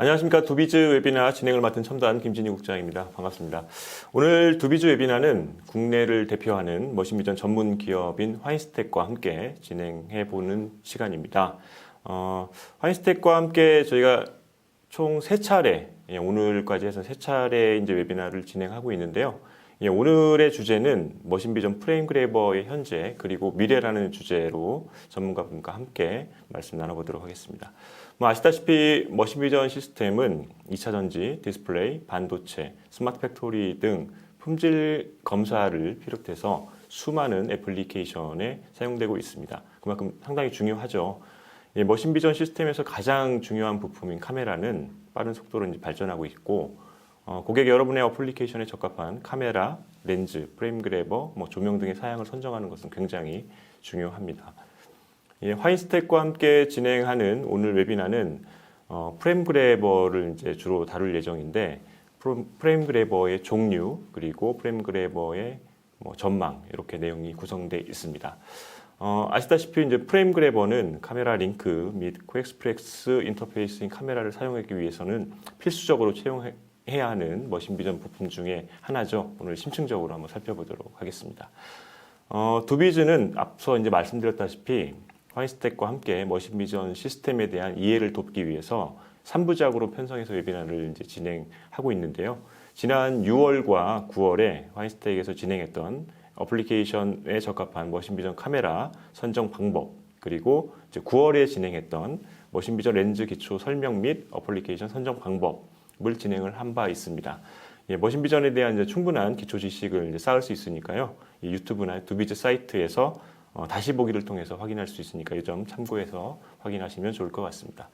안녕하십니까. 두비즈 웨비나 진행을 맡은 첨단 김진희 국장입니다. 반갑습니다. 오늘 두비즈 웨비나는 국내를 대표하는 머신비전 전문 기업인 화인스택과 함께 진행해보는 시간입니다. 화인스택과 함께 저희가 총 3차례, 오늘까지 해서 3차례 이제 웨비나를 진행하고 있는데요. 오늘의 주제는 머신비전 프레임그래버의 현재 그리고 미래라는 주제로 전문가분과 함께 말씀 나눠보도록 하겠습니다. 아시다시피 머신비전 시스템은 2차 전지, 디스플레이, 반도체, 스마트 팩토리 등 품질 검사를 비롯해서 수많은 애플리케이션에 사용되고 있습니다. 그만큼 상당히 중요하죠. 머신비전 시스템에서 가장 중요한 부품인 카메라는 빠른 속도로 이제 발전하고 있고, 고객 여러분의 어플리케이션에 적합한 카메라, 렌즈, 프레임 그래버, 조명 등의 사양을 선정하는 것은 굉장히 중요합니다. 화인스택과 함께 진행하는 오늘 웨비나는 프레임 그래버를 이제 주로 다룰 예정인데, 프레임 그래버의 종류 그리고 프레임 그래버의 전망 이렇게 내용이 구성되어 있습니다. 아시다시피 이제 프레임 그래버는 카메라 링크 및 코엑스프레스 인터페이스인 카메라를 사용하기 위해서는 필수적으로 채용해야 하는 머신비전 부품 중에 하나죠. 오늘 심층적으로 한번 살펴보도록 하겠습니다. 두비즈는 앞서 이제 말씀드렸다시피 화인스택과 함께 머신비전 시스템에 대한 이해를 돕기 위해서 3부작으로 편성해서 웨비나를 이제 진행하고 있는데요. 지난 6월과 9월에 화인스택에서 진행했던 어플리케이션에 적합한 머신비전 카메라 선정 방법, 그리고 이제 9월에 진행했던 머신비전 렌즈 기초 설명 및 어플리케이션 선정 방법을 진행을 한 바 있습니다. 머신비전에 대한 이제 충분한 기초 지식을 이제 쌓을 수 있으니까요. 이 유튜브나 두비즈 사이트에서 다시 보기를 통해서 확인할 수 있으니까 이 점 참고해서 확인하시면 좋을 것 같습니다.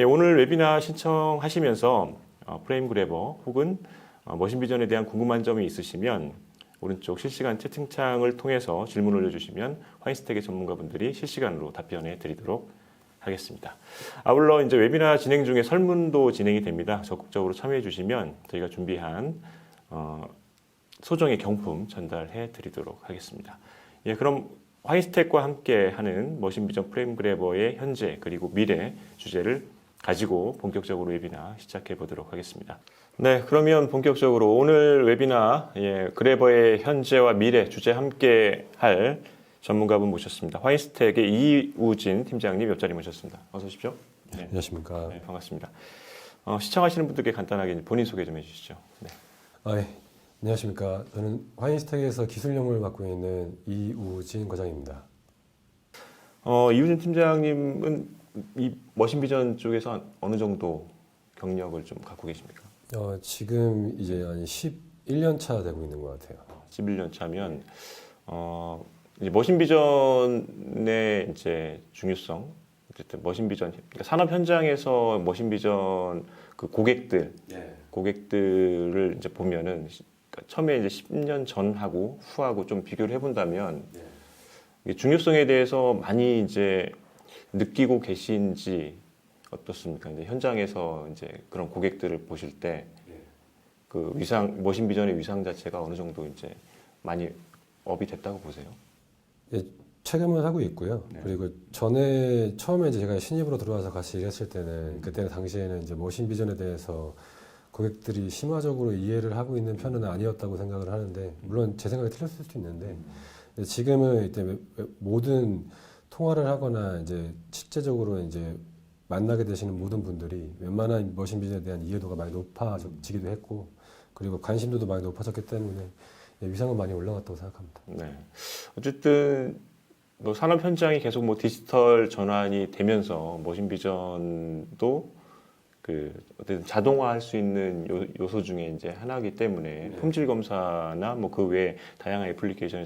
오늘 웨비나 신청하시면서 프레임 그래버 혹은 머신비전에 대한 궁금한 점이 있으시면 오른쪽 실시간 채팅창을 통해서 질문을 올려주시면 화인스택의 전문가분들이 실시간으로 답변해 드리도록 하겠습니다. 아울러 이제 웨비나 진행 중에 설문도 진행이 됩니다. 적극적으로 참여해 주시면 저희가 준비한 소정의 경품 전달해 드리도록 하겠습니다. 그럼 화인스택과 함께 하는 머신비전 프레임 그래버의 현재 그리고 미래 주제를 가지고 본격적으로 웨비나 시작해 보도록 하겠습니다. 네, 그러면 본격적으로 오늘 웨비나 그래버의 현재와 미래 주제 함께 할 전문가분 모셨습니다. 화인스택의 이우진 팀장님 옆자리 모셨습니다. 어서 오십시오. 네, 안녕하십니까. 네, 반갑습니다. 시청하시는 분들께 간단하게 본인 소개 좀 해주시죠. 네. 네. 안녕하십니까. 저는 화인스택에서 기술 업무를 맡고 있는 이우진 과장입니다. 이우진 팀장님은 이 머신비전 쪽에서 어느 정도 경력을 좀 갖고 계십니까? 지금 이제 한 11년 차 되고 있는 것 같아요. 11년 차면 이제 머신비전의 이제 중요성, 어쨌든 머신비전, 그러니까 산업 현장에서 머신비전 그 고객들을 이제 보면은 처음에 이제 10년 전하고 후하고 좀 비교를 해본다면 중요성에 대해서 많이 이제 느끼고 계신지 어떻습니까? 이제 현장에서 이제 그런 고객들을 보실 때 그 머신비전의 위상 자체가 어느 정도 이제 많이 업이 됐다고 보세요? 체감을 하고 있고요. 네. 그리고 처음에 이제 제가 신입으로 들어와서 같이 일했을 때는 그때 당시에는 이제 머신비전에 대해서 고객들이 심화적으로 이해를 하고 있는 편은 아니었다고 생각을 하는데, 물론 제 생각이 틀렸을 수도 있는데, 지금은 이때 모든 통화를 하거나 이제 실제적으로 이제 만나게 되시는 모든 분들이 웬만한 머신비전에 대한 이해도가 많이 높아지기도 했고, 그리고 관심도도 많이 높아졌기 때문에 위상은 많이 올라갔다고 생각합니다. 네. 어쨌든 산업 현장이 계속 디지털 전환이 되면서 머신비전도 어쨌든 자동화할 수 있는 요소 중에 이제 하나이기 때문에 품질 검사나 그 외에 다양한 애플리케이션에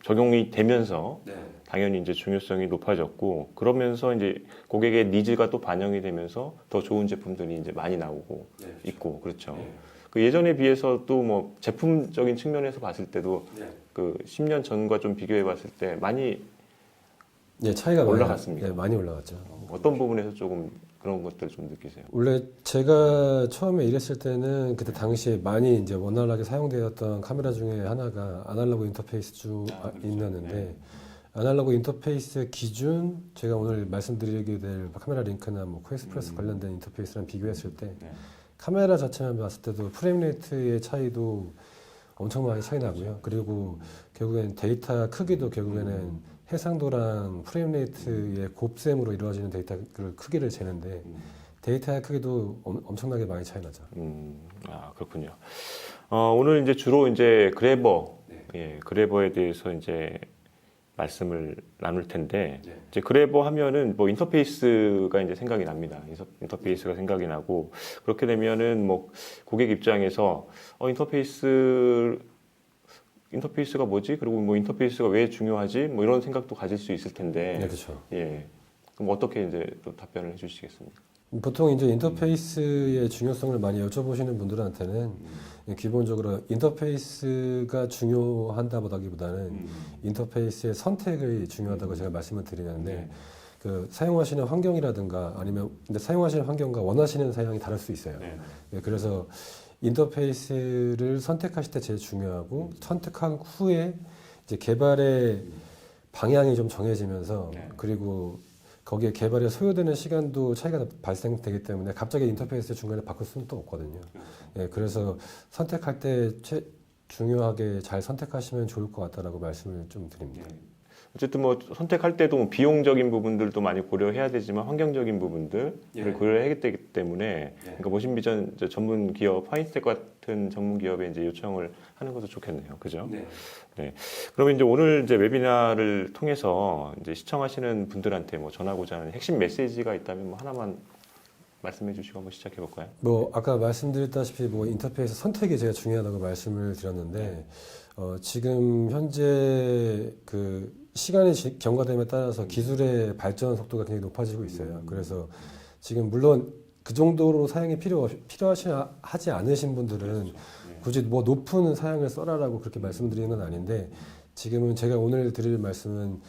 적용이 되면서 당연히 이제 중요성이 높아졌고, 그러면서 이제 고객의 니즈가 또 반영이 되면서 더 좋은 제품들이 이제 많이 나오고 있고, 그렇죠. 그 예전에 비해서 또 제품적인 측면에서 봤을 때도 그 10년 전과 좀 비교해 봤을 때 많이 차이가 올라갔습니다. 많이 올라갔죠. 어떤 부분에서 조금 그런 것들 좀 느끼세요? 원래 제가 처음에 일했을 때는 그때 당시에 많이 이제 원활하게 사용되었던 카메라 중에 하나가 아날로그 인터페이스 있었는데, 아날로그 인터페이스 기준 제가 오늘 말씀드리게 될 카메라 링크나 뭐 코엑스프레스 관련된 인터페이스랑 비교했을 때 네. 카메라 자체만 봤을 때도 프레임 레이트의 차이도 엄청 많이 차이 나고요. 그리고 결국엔 데이터 크기도 결국에는 해상도랑 프레임 레이트의 곱셈으로 이루어지는 데이터 크기를 재는데 데이터의 크기도 엄청나게 많이 차이 나죠. 그렇군요. 오늘 이제 주로 이제 그래버, 네. 예, 그래버에 대해서 이제 말씀을 나눌 텐데, 네. 이제 그래버 하면은 뭐 인터페이스가 이제 생각이 납니다. 인터페이스가 생각이 나고, 그렇게 되면은 뭐 고객 입장에서, 인터페이스가 뭐지? 그리고 뭐 인터페이스가 왜 중요하지? 뭐 이런 생각도 가질 수 있을 텐데, 네, 그렇죠. 예. 그럼 어떻게 이제 또 답변을 해 주시겠습니까? 보통 이제 인터페이스의 중요성을 많이 여쭤보시는 분들한테는 기본적으로 인터페이스가 중요한다보다기보다는 인터페이스의 선택이 중요하다고 제가 말씀을 드리는데 그 사용하시는 환경이라든가 아니면 근데 사용하시는 환경과 원하시는 사양이 다를 수 있어요. 네, 그래서 인터페이스를 선택하실 때 제일 중요하고 선택한 후에 이제 개발의 방향이 좀 정해지면서 그리고 거기에 개발에 소요되는 시간도 차이가 발생되기 때문에 갑자기 인터페이스 중간에 바꿀 수는 또 없거든요. 예, 그래서 선택할 때 중요하게 잘 선택하시면 좋을 것 같다라고 말씀을 좀 드립니다. 어쨌든 뭐 선택할 때도 뭐 비용적인 부분들도 많이 고려해야 되지만 환경적인 부분들을 고려해야 되기 때문에 그러니까 모션 비전 전문 기업 화인스텍 같은 전문 기업에 이제 요청을 하는 것도 좋겠네요. 그죠? 네. 그러면 이제 오늘 이제 웨비나를 통해서 이제 시청하시는 분들한테 뭐 전하고자 하는 핵심 메시지가 있다면 뭐 하나만 말씀해 주시고 한번 시작해 볼까요? 뭐 아까 말씀드렸다시피 뭐 인터페이스 선택이 제가 중요하다고 말씀을 드렸는데 지금 현재 그 시간이 경과됨에 따라서 기술의 발전 속도가 굉장히 높아지고 있어요. 그래서 지금 물론 그 정도로 사양이 필요하지 않으신 분들은 굳이 뭐 높은 사양을 써라라고 그렇게 말씀드리는 건 아닌데 지금은 제가 오늘 드릴 말씀은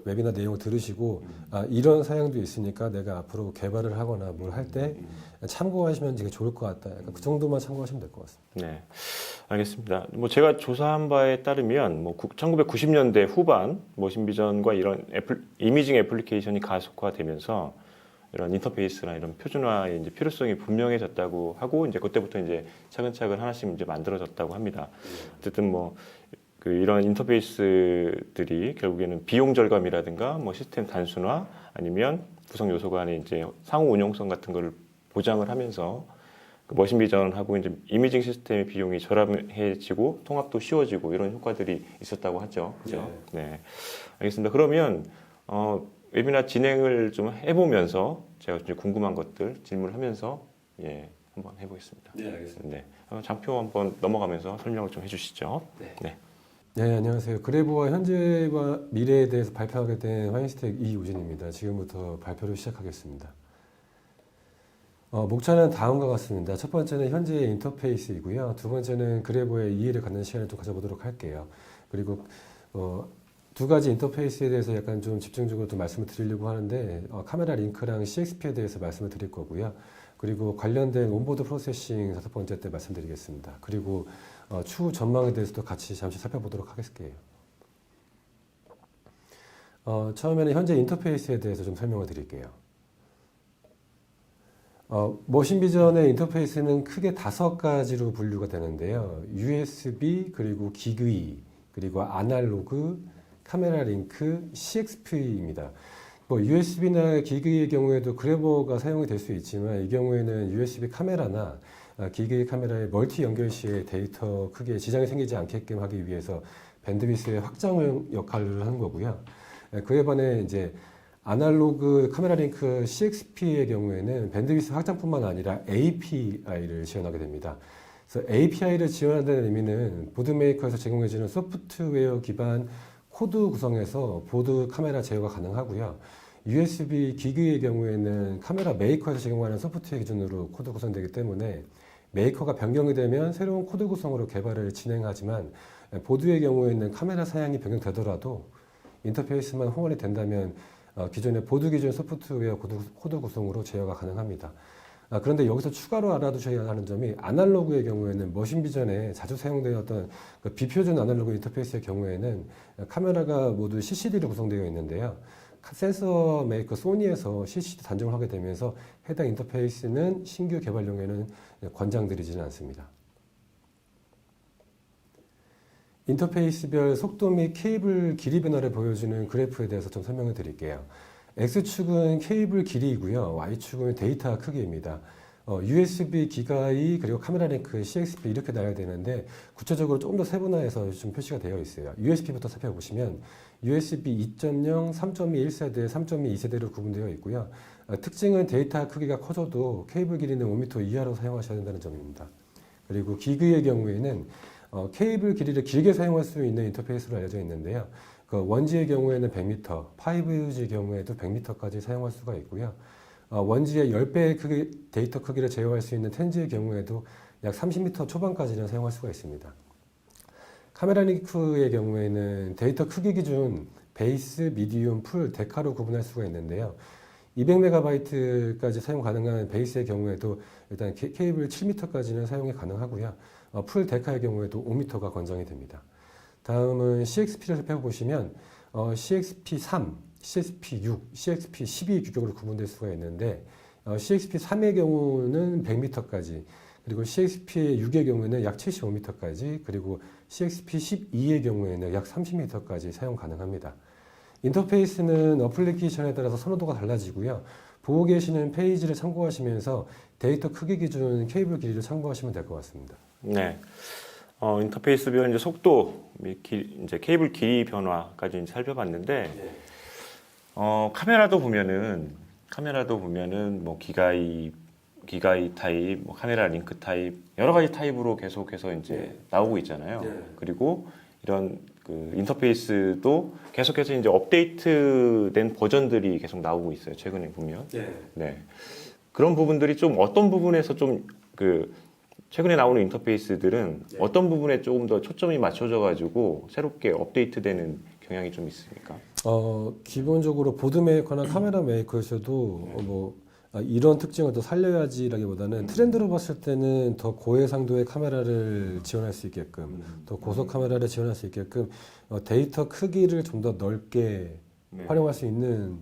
웨비나 내용을 들으시고 이런 사양도 있으니까 내가 앞으로 개발을 하거나 뭘 할 때 참고하시면 되게 좋을 것 같다. 약간 그 정도만 참고하시면 될 것 같습니다. 네, 알겠습니다. 뭐 제가 조사한 바에 따르면 뭐 1990년대 후반 모션 비전과 이런 이미징 애플리케이션이 가속화되면서 이런 인터페이스나 이런 표준화의 이제 필요성이 분명해졌다고 하고 이제 그때부터 이제 차근차근 하나씩 이제 만들어졌다고 합니다. 어쨌든 뭐 그 이런 인터페이스들이 결국에는 비용 절감이라든가 뭐 시스템 단순화 아니면 구성 요소 간의 이제 상호 운용성 같은 거를 보장을 하면서 그 머신 비전하고 이제 이미징 시스템의 비용이 저렴해지고 통합도 쉬워지고 이런 효과들이 있었다고 하죠. 그죠? 네. 알겠습니다. 그러면 웨비나 진행을 좀 해보면서 제가 이제 궁금한 것들 질문하면서 한번 해보겠습니다. 네, 알겠습니다. 네. 장표 한번 넘어가면서 설명을 좀 해주시죠. 네. 네, 안녕하세요. 그래버와 현재와 미래에 대해서 발표하게 된 화인스텍 이우진입니다. 지금부터 발표를 시작하겠습니다. 목차는 다음과 같습니다. 첫 번째는 현재의 인터페이스이고요. 두 번째는 그래버의 이해를 갖는 시간을 좀 가져보도록 할게요. 그리고 두 가지 인터페이스에 대해서 약간 좀 집중적으로 좀 말씀을 드리려고 하는데 카메라 링크랑 CXP에 대해서 말씀을 드릴 거고요. 그리고 관련된 온보드 프로세싱 다섯 번째 때 말씀드리겠습니다. 그리고 추후 전망에 대해서도 같이 잠시 살펴보도록 하겠습니다. 처음에는 현재 인터페이스에 대해서 좀 설명을 드릴게요. 머신 비전의 인터페이스는 크게 5가지로 분류가 되는데요. USB, 그리고 기그이, 그리고 아날로그, 카메라 링크, CXP입니다. 뭐 USB나 기기의 경우에도 그래버가 사용이 될 수 있지만 이 경우에는 USB 카메라나 기기 카메라의 멀티 연결 시에 데이터 크기에 지장이 생기지 않게끔 하기 위해서 밴드위스의 확장 역할을 하는 거고요. 그에 반해 이제 아날로그 카메라 링크 CXP의 경우에는 밴드위스 확장뿐만 아니라 API를 지원하게 됩니다. 그래서 API를 지원한다는 의미는 보드메이커에서 제공해주는 소프트웨어 기반 코드 구성에서 보드 카메라 제어가 가능하고요. USB 기기의 경우에는 카메라 메이커에서 제공하는 소프트웨어 기준으로 코드 구성되기 때문에 메이커가 변경이 되면 새로운 코드 구성으로 개발을 진행하지만 보드의 경우에는 카메라 사양이 변경되더라도 인터페이스만 호환이 된다면 기존의 보드 기준 소프트웨어 코드 구성으로 제어가 가능합니다. 그런데 여기서 추가로 알아두셔야 하는 점이 아날로그의 경우에는 머신 비전에 자주 사용되었던 그 비표준 아날로그 인터페이스의 경우에는 카메라가 모두 CCD로 구성되어 있는데요. 센서 메이커 소니에서 CCD 단종을 하게 되면서 해당 인터페이스는 신규 개발용에는 권장드리지는 않습니다. 인터페이스별 속도 및 케이블 길이 변화를 보여주는 그래프에 대해서 좀 설명을 드릴게요. X축은 케이블 길이이고요. Y축은 데이터 크기입니다. USB, 기가이, 그리고 카메라 랭크, CXP 이렇게 나눠야 되는데 구체적으로 조금 더 세분화해서 좀 표시가 되어 있어요. USB부터 살펴보시면 USB 2.0, 3.2 1세대, 3.2 2세대로 구분되어 있고요. 특징은 데이터 크기가 커져도 케이블 길이는 5m 이하로 사용하셔야 된다는 점입니다. 그리고 기기의 경우에는 케이블 길이를 길게 사용할 수 있는 인터페이스로 알려져 있는데요. 그 1G의 경우에는 100m, 5G 경우에도 100m까지 사용할 수가 있고요. 1G의 10배의 크기, 데이터 크기를 제어할 수 있는 10G의 경우에도 약 30m 초반까지는 사용할 수가 있습니다. 카메라 링크의 경우에는 데이터 크기 기준 베이스, 미디움, 풀, 데카로 구분할 수가 있는데요. 200MB까지 사용 가능한 베이스의 경우에도 일단 케이블 7m까지는 사용이 가능하고요. 풀 데카의 경우에도 5m가 권장이 됩니다. 다음은 CXP를 살펴보시면 CXP3, CXP6, CXP12 규격으로 구분될 수가 있는데 CXP3의 경우는 100m까지, 그리고 CXP6의 경우에는 약 75m까지, 그리고 CXP12의 경우에는 약 30m까지 사용 가능합니다. 인터페이스는 어플리케이션에 따라서 선호도가 달라지고요. 보고 계시는 페이지를 참고하시면서 데이터 크기 기준 케이블 길이를 참고하시면 될 것 같습니다. 네. 인터페이스별 이제 속도, 이제 케이블 길이 변화까지 이제 살펴봤는데, 카메라도 보면은 뭐 기가이 타입, 뭐 카메라 링크 타입, 여러 가지 타입으로 계속해서 이제 나오고 있잖아요. 그리고 이런 그 인터페이스도 계속해서 이제 업데이트된 버전들이 계속 나오고 있어요. 최근에 보면. 네. 그런 부분들이 좀 어떤 부분에서 좀 그 최근에 나오는 인터페이스들은 어떤 부분에 조금 더 초점이 맞춰져 가지고 새롭게 업데이트되는 경향이 좀 있습니까? 기본적으로 보드 메이커나 카메라 메이커에서도 이런 특징을 더 살려야지라기보다는 트렌드로 봤을 때는 더 고해상도의 카메라를 지원할 수 있게끔, 더 고속 카메라를 지원할 수 있게끔 데이터 크기를 좀 더 넓게 활용할 수 있는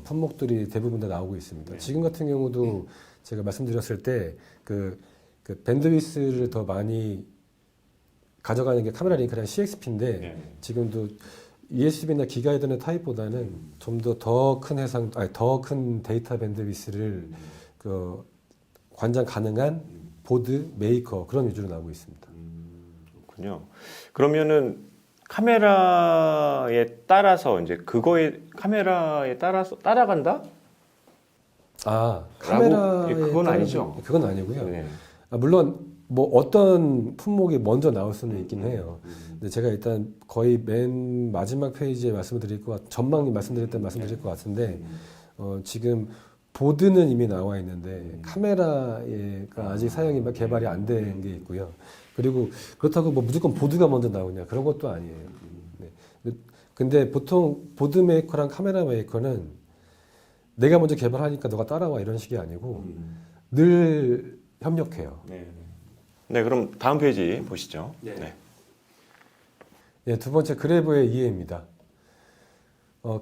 품목들이 대부분 다 나오고 있습니다. 지금 같은 경우도 제가 말씀드렸을 때 그 밴드위스를 더 많이 가져가는 게 카메라 링크랑 CXP인데 지금도 USB나 기가이드의 타입보다는 좀 더 큰 데이터 밴드위스를 관장 가능한 보드 메이커 그런 위주로 나오고 있습니다. 그렇군요. 그러면은 카메라에 따라서 이제 카메라에 따라서 따라간다? 카메라에 그건 아니죠. 그건 아니고요. 네. 물론 뭐 어떤 품목이 먼저 나올 수는 있긴 해요. 근데 제가 일단 거의 맨 마지막 페이지에 말씀드릴 전망 말씀드릴 때 말씀드릴 것 같은데 지금 보드는 이미 나와 있는데 카메라가 아직 사용이 개발이 안 된 게 있고요. 그리고 그렇다고 뭐 무조건 보드가 먼저 나오냐 그런 것도 아니에요. 네. 근데 보통 보드 메이커랑 카메라 메이커는 내가 먼저 개발하니까 너가 따라와 이런 식이 아니고 늘 협력해요. 네, 그럼 다음 페이지 보시죠. 네. 두 번째 그래버의 이해입니다.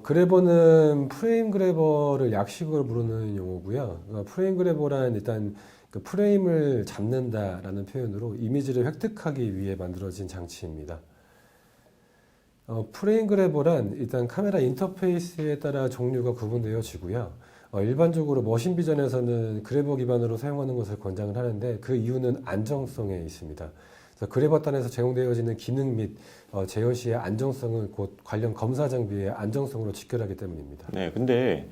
그래버는 프레임 그래버를 약식으로 부르는 용어고요. 프레임 그래버란 일단 그 프레임을 잡는다라는 표현으로 이미지를 획득하기 위해 만들어진 장치입니다. 프레임 그래버란 일단 카메라 인터페이스에 따라 종류가 구분되어지고요. 일반적으로 머신 비전에서는 그래버 기반으로 사용하는 것을 권장을 하는데 그 이유는 안정성에 있습니다. 그래서 그래버단에서 제공되어지는 기능 및 제어 시의 안정성은 곧 관련 검사 장비의 안정성으로 직결하기 때문입니다. 네, 근데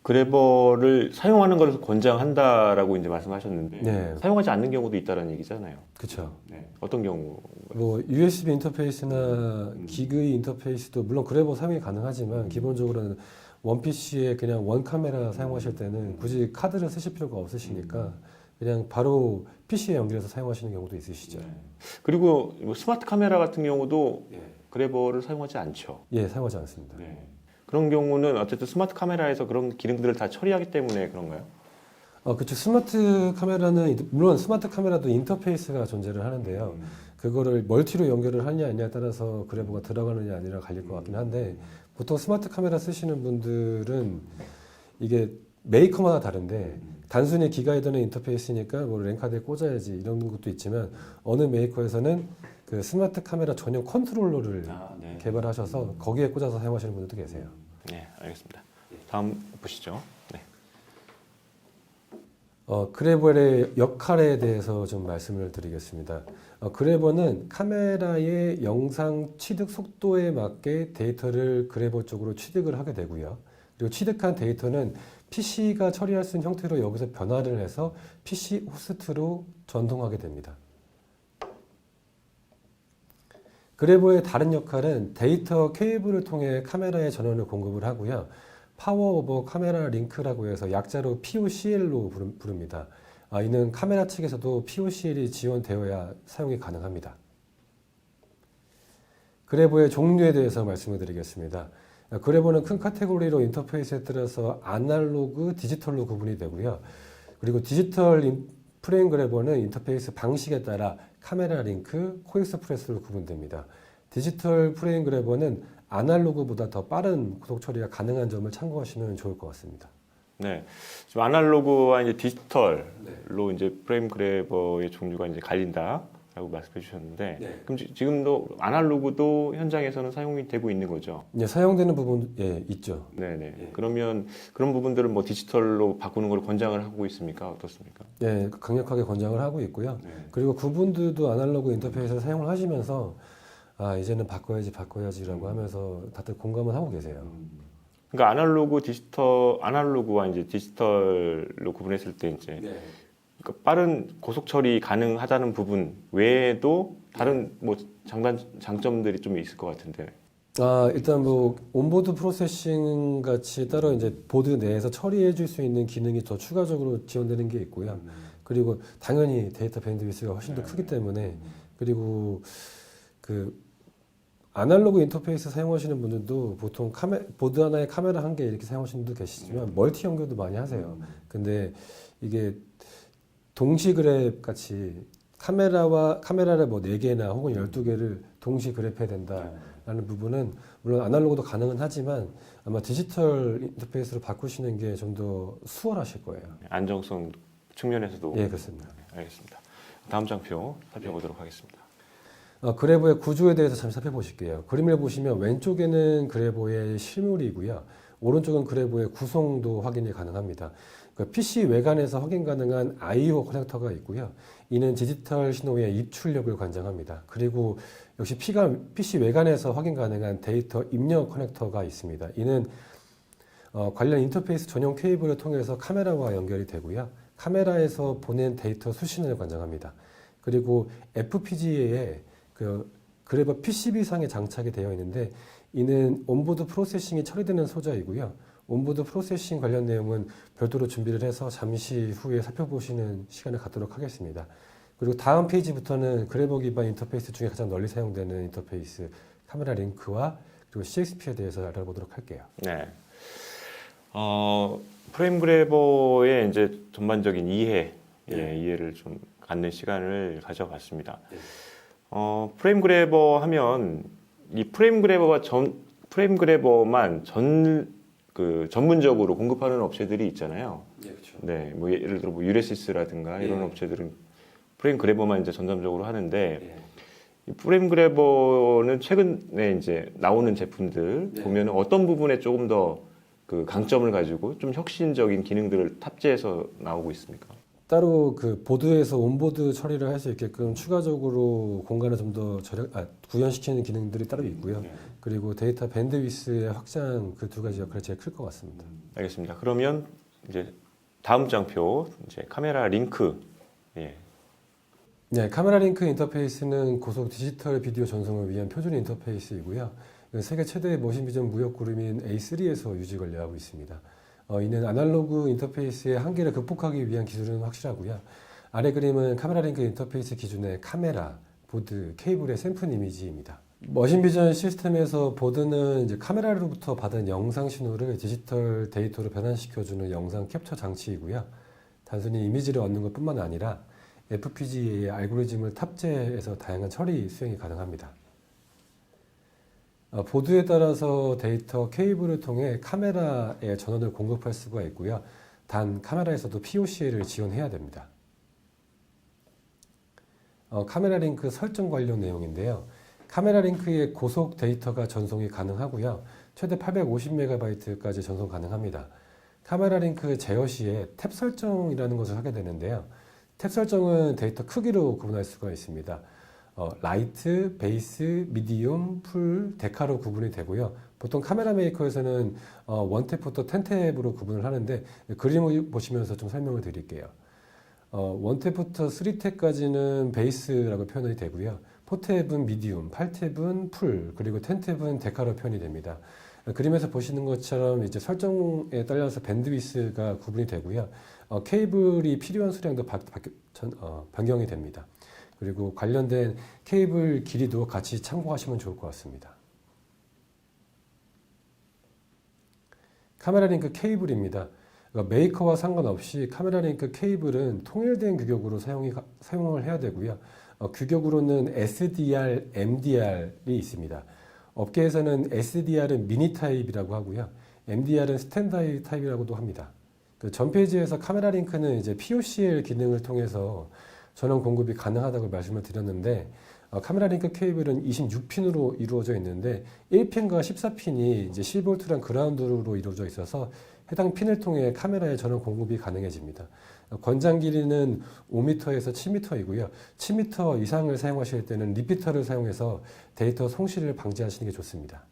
그래버를 사용하는 것을 권장한다라고 이제 말씀하셨는데 사용하지 않는 경우도 있다는 얘기잖아요. 그렇죠. 네, 어떤 경우? 뭐 USB 인터페이스나 기그의 인터페이스도 물론 그래버 사용이 가능하지만 기본적으로는 원 PC에 그냥 원 카메라 사용하실 때는 굳이 카드를 쓰실 필요가 없으시니까 그냥 바로 PC에 연결해서 사용하시는 경우도 있으시죠. 그리고 스마트 카메라 같은 경우도 그래버를 사용하지 않죠. 사용하지 않습니다. 그런 경우는 어쨌든 스마트 카메라에서 그런 기능들을 다 처리하기 때문에 그런가요? 그쵸. 스마트 카메라는 물론 스마트 카메라도 인터페이스가 존재를 하는데요. 그거를 멀티로 연결을 하느냐 아니냐에 따라서 그래버가 들어가느냐 아니냐 갈릴 것 같긴 한데 보통 스마트 카메라 쓰시는 분들은 이게 메이커마다 다른데 단순히 기가이드는 인터페이스니까 뭐 랜카드에 꽂아야지 이런 것도 있지만 어느 메이커에서는 그 스마트 카메라 전용 컨트롤러를 네. 개발하셔서 거기에 꽂아서 사용하시는 분들도 계세요. 네, 알겠습니다. 다음 보시죠. 네. 그래버의 역할에 대해서 좀 말씀을 드리겠습니다. 그래버는 카메라의 영상 취득 속도에 맞게 데이터를 그래버 쪽으로 취득을 하게 되고요. 그리고 취득한 데이터는 PC가 처리할 수 있는 형태로 여기서 변화를 해서 PC 호스트로 전송하게 됩니다. 그래버의 다른 역할은 데이터 케이블을 통해 카메라에 전원을 공급을 하고요. 파워 오버 카메라 링크라고 해서 약자로 POCL로 부릅니다. 이는 카메라 측에서도 POCL이 지원되어야 사용이 가능합니다. 그래버의 종류에 대해서 말씀을 드리겠습니다. 그래버는 큰 카테고리로 인터페이스에 따라서 아날로그, 디지털로 구분이 되고요. 그리고 디지털 프레임 그래버는 인터페이스 방식에 따라 카메라 링크, 코엑스프레스로 구분됩니다. 디지털 프레임 그래버는 아날로그보다 더 빠른 고속 처리가 가능한 점을 참고하시면 좋을 것 같습니다. 네. 지금 아날로그와 이제 디지털로 이제 프레임 그래버의 종류가 이제 갈린다라고 말씀해 주셨는데, 네. 그럼 지금도 아날로그도 현장에서는 사용이 되고 있는 거죠? 네, 사용되는 부분 있죠. 네네. 예. 그러면 그런 부분들은 뭐 디지털로 바꾸는 걸 권장을 하고 있습니까? 어떻습니까? 네, 강력하게 권장을 하고 있고요. 네. 그리고 그분들도 아날로그 인터페이스를 사용을 하시면서 이제는 바꿔야지라고 하면서 다들 공감을 하고 계세요. 그러니까 아날로그와 이제 디지털로 구분했을 때 이제 그러니까 빠른 고속 처리 가능하다는 부분 외에도 다른 뭐 장점들이 좀 있을 것 같은데. 일단 뭐 온보드 프로세싱 같이 따로 이제 보드 내에서 처리해 줄 수 있는 기능이 더 추가적으로 지원되는 게 있고요. 그리고 당연히 데이터 밴드위스가 훨씬 더 크기 때문에 그리고 그 아날로그 인터페이스 사용하시는 분들도 보통 보드 하나에 카메라 한 개 이렇게 사용하시는 분도 계시지만 멀티 연결도 많이 하세요. 근데 이게 동시 그래프 같이 카메라를 뭐 4개나 혹은 12개를 동시 그래프해야 된다라는 부분은 물론 아날로그도 가능은 하지만 아마 디지털 인터페이스로 바꾸시는 게 좀 더 수월하실 거예요. 안정성 측면에서도. 예, 그렇습니다. 알겠습니다. 다음 장표 살펴보도록 하겠습니다. 그래버의 구조에 대해서 잠시 살펴보실게요. 그림을 보시면 왼쪽에는 그래버의 실물이고요. 오른쪽은 그래버의 구성도 확인이 가능합니다. PC 외관에서 확인 가능한 I/O 커넥터가 있고요. 이는 디지털 신호의 입출력을 관장합니다. 그리고 역시 PC 외관에서 확인 가능한 데이터 입력 커넥터가 있습니다. 이는 관련 인터페이스 전용 케이블을 통해서 카메라와 연결이 되고요. 카메라에서 보낸 데이터 수신을 관장합니다. 그리고 FPGA에 그래버 PCB상에 장착이 되어 있는데 이는 온보드 프로세싱이 처리되는 소자이고요. 온보드 프로세싱 관련 내용은 별도로 준비를 해서 잠시 후에 살펴보시는 시간을 갖도록 하겠습니다. 그리고 다음 페이지부터는 그래버 기반 인터페이스 중에 가장 널리 사용되는 인터페이스 카메라 링크와 그리고 CXP에 대해서 알아보도록 할게요. 네. 프레임 그래버의 이제 전반적인 이해를 좀 갖는 시간을 가져봤습니다. 프레임 그래버 하면 이 프레임 그래버만 전문적으로 공급하는 업체들이 있잖아요. 네, 그렇죠. 네, 뭐 예를 들어 뭐 유레시스라든가 이런 업체들은 프레임 그래버만 이제 전담적으로 하는데 이 프레임 그래버는 최근에 이제 나오는 제품들 보면 어떤 부분에 조금 더 그 강점을 가지고 좀 혁신적인 기능들을 탑재해서 나오고 있습니까? 따로 그 보드에서 온보드 처리를 할 수 있게끔 추가적으로 공간을 좀 더 구현시키는 기능들이 따로 있고요. 그리고 데이터 밴드위스의 확장 그 두 가지 역할이 제일 클 것 같습니다. 알겠습니다. 그러면 이제 다음 장표 이제 카메라 링크. 네, 카메라 링크 인터페이스는 고속 디지털 비디오 전송을 위한 표준 인터페이스이고요. 세계 최대의 머신 비전 무역 그룹인 A3에서 유지 관리하고 있습니다. 이는 아날로그 인터페이스의 한계를 극복하기 위한 기술은 확실하고요. 아래 그림은 카메라 링크 인터페이스 기준의 카메라, 보드, 케이블의 샘플 이미지입니다. 머신 비전 시스템에서 보드는 이제 카메라로부터 받은 영상 신호를 디지털 데이터로 변환시켜주는 영상 캡처 장치이고요. 단순히 이미지를 얻는 것뿐만 아니라 FPGA의 알고리즘을 탑재해서 다양한 처리 수행이 가능합니다. 보드에 따라서 데이터 케이블을 통해 카메라에 전원을 공급할 수가 있고요. 단 카메라에서도 POC를 지원해야 됩니다. 카메라 링크 설정 관련 내용인데요. 카메라 링크의 고속 데이터가 전송이 가능하고요. 최대 850MB까지 전송 가능합니다. 카메라 링크 제어 시에 탭 설정이라는 것을 하게 되는데요. 탭 설정은 데이터 크기로 구분할 수가 있습니다. 라이트, 베이스, 미디움, 풀, 데카로 구분이 되고요. 보통 카메라 메이커에서는 1탭부터 10탭으로 구분을 하는데 그림을 보시면서 좀 설명을 드릴게요. 1탭부터 3탭까지는 베이스라고 표현이 되고요. 4탭은 미디움, 8탭은 풀, 그리고 10탭은 데카로 표현이 됩니다. 그림에서 보시는 것처럼 이제 설정에 따라서 밴드위스가 구분이 되고요. 케이블이 필요한 수량도 변경이 됩니다. 그리고 관련된 케이블 길이도 같이 참고하시면 좋을 것 같습니다. 카메라 링크 케이블입니다. 메이커와 상관없이 카메라 링크 케이블은 통일된 규격으로 사용을 해야 되고요. 규격으로는 SDR, MDR이 있습니다. 업계에서는 SDR은 미니 타입이라고 하고요. MDR은 스탠다드 타입이라고도 합니다. 전 페이지에서 카메라 링크는 이제 POCL 기능을 통해서 전원 공급이 가능하다고 말씀을 드렸는데 카메라 링크 케이블은 26핀으로 이루어져 있는데 1핀과 14핀이 이제 10V랑 그라운드로 이루어져 있어서 해당 핀을 통해 카메라에 전원 공급이 가능해집니다. 권장 길이는 5m에서 7m이고요. 7m 이상을 사용하실 때는 리피터를 사용해서 데이터 송실을 방지하시는 게 좋습니다.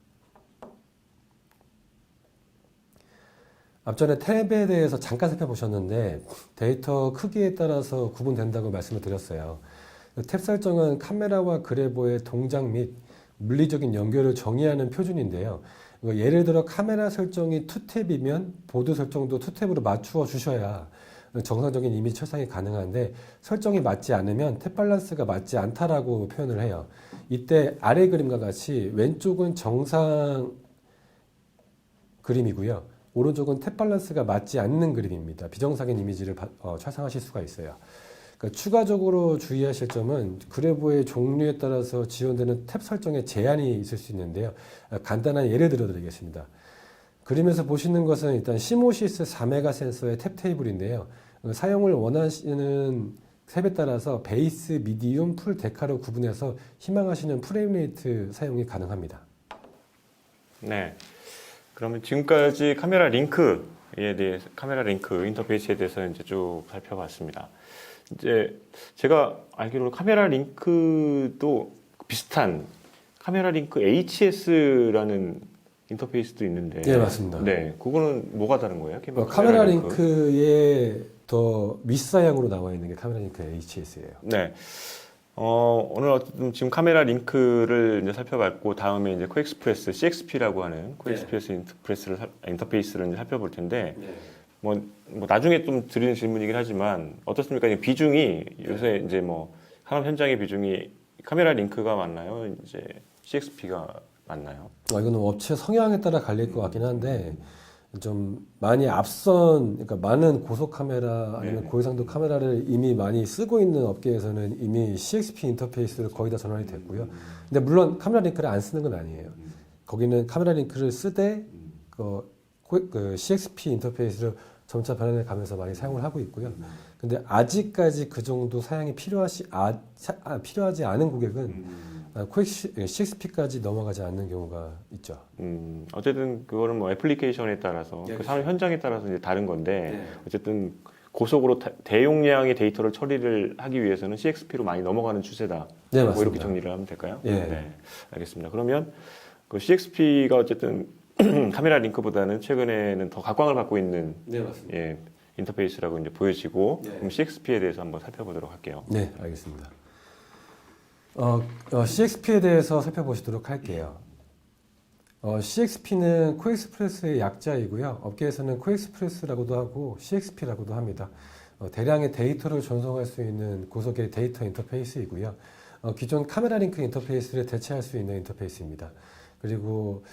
앞전에 탭에 대해서 잠깐 살펴보셨는데 데이터 크기에 따라서 구분된다고 말씀을 드렸어요. 탭 설정은 카메라와 그래버의 동작 및 물리적인 연결을 정의하는 표준인데요. 예를 들어 카메라 설정이 2탭이면 보드 설정도 2탭으로 맞추어 주셔야 정상적인 이미지 촬영이 가능한데 설정이 맞지 않으면 탭 밸런스가 맞지 않다라고 표현을 해요. 이때 아래 그림과 같이 왼쪽은 정상 그림이고요. 오른쪽은 탭 밸런스가 맞지 않는 그림입니다. 비정상인 이미지를 촬영하실 수가 있어요. 그러니까 추가적으로 주의하실 점은 그래버의 종류에 따라서 지원되는 탭 설정에 제한이 있을 수 있는데요. 간단한 예를 들어 드리겠습니다. 그림에서 보시는 것은 일단 시모시스 4메가 센서의 탭 테이블인데요. 사용을 원하시는 탭에 따라서 베이스, 미디움, 풀, 데카로 구분해서 희망하시는 프레임 레이트 사용이 가능합니다. 네. 그러면 지금까지 카메라 링크에 대해서, 카메라 링크 인터페이스에 대해서 이제 쭉 살펴봤습니다. 이제 제가 알기로 카메라 링크도 비슷한 카메라 링크 HS라는 인터페이스도 있는데. 네, 맞습니다. 네, 그거는 뭐가 다른 거예요? 카메라 링크의 더 윗사양으로 나와 있는 게 카메라 링크 HS예요. 네. 오늘 어쨌든 지금 카메라 링크를 이제 살펴봤고, 다음에 이제 코엑스프레스 CXP라고 하는 코엑스프레스 인터페이스를 이제 살펴볼 텐데, 뭐 나중에 좀 드리는 질문이긴 하지만, 어떻습니까? 비중이 요새 이제 뭐, 산업 현장의 비중이 카메라 링크가 많나요? 이제 CXP가 맞나요? 이거는 업체 성향에 따라 갈릴 것 같긴 한데 좀 많이 앞선, 그러니까 많은 고속 카메라 아니면 고해상도 카메라를 이미 많이 쓰고 있는 업계에서는 이미 CXP 인터페이스를 거의 다 전환이 됐고요. 근데 물론 카메라 링크를 안 쓰는 건 아니에요. 거기는 카메라 링크를 쓰되 그 CXP 인터페이스를 점차 변환해 가면서 많이 사용을 하고 있고요. 근데 아직까지 그 정도 사양이 필요하지 않은 고객은 CXP까지 넘어가지 않는 경우가 있죠. 어쨌든 그거는 뭐 애플리케이션에 따라서 그 산업 현장에 따라서 이제 다른 건데 어쨌든 고속으로 대용량의 데이터를 처리를 하기 위해서는 CXP로 많이 넘어가는 추세다. 네, 뭐 이렇게 맞습니다. 정리를 하면 될까요? 네. 알겠습니다. 그러면 그 CXP가 어쨌든 카메라 링크보다는 최근에는 더 각광을 받고 있는 맞습니다. 인터페이스라고 이제 보여지고 그럼 CXP에 대해서 한번 살펴보도록 할게요. 네, 알겠습니다. CXP에 대해서 살펴보시도록 할게요. CXP는 코엑스프레스의 약자이고요. 업계에서는 코엑스프레스라고도 하고 CXP라고도 합니다. 대량의 데이터를 전송할 수 있는 고속의 데이터 인터페이스이고요. 기존 카메라 링크 인터페이스를 대체할 수 있는 인터페이스입니다. 그리고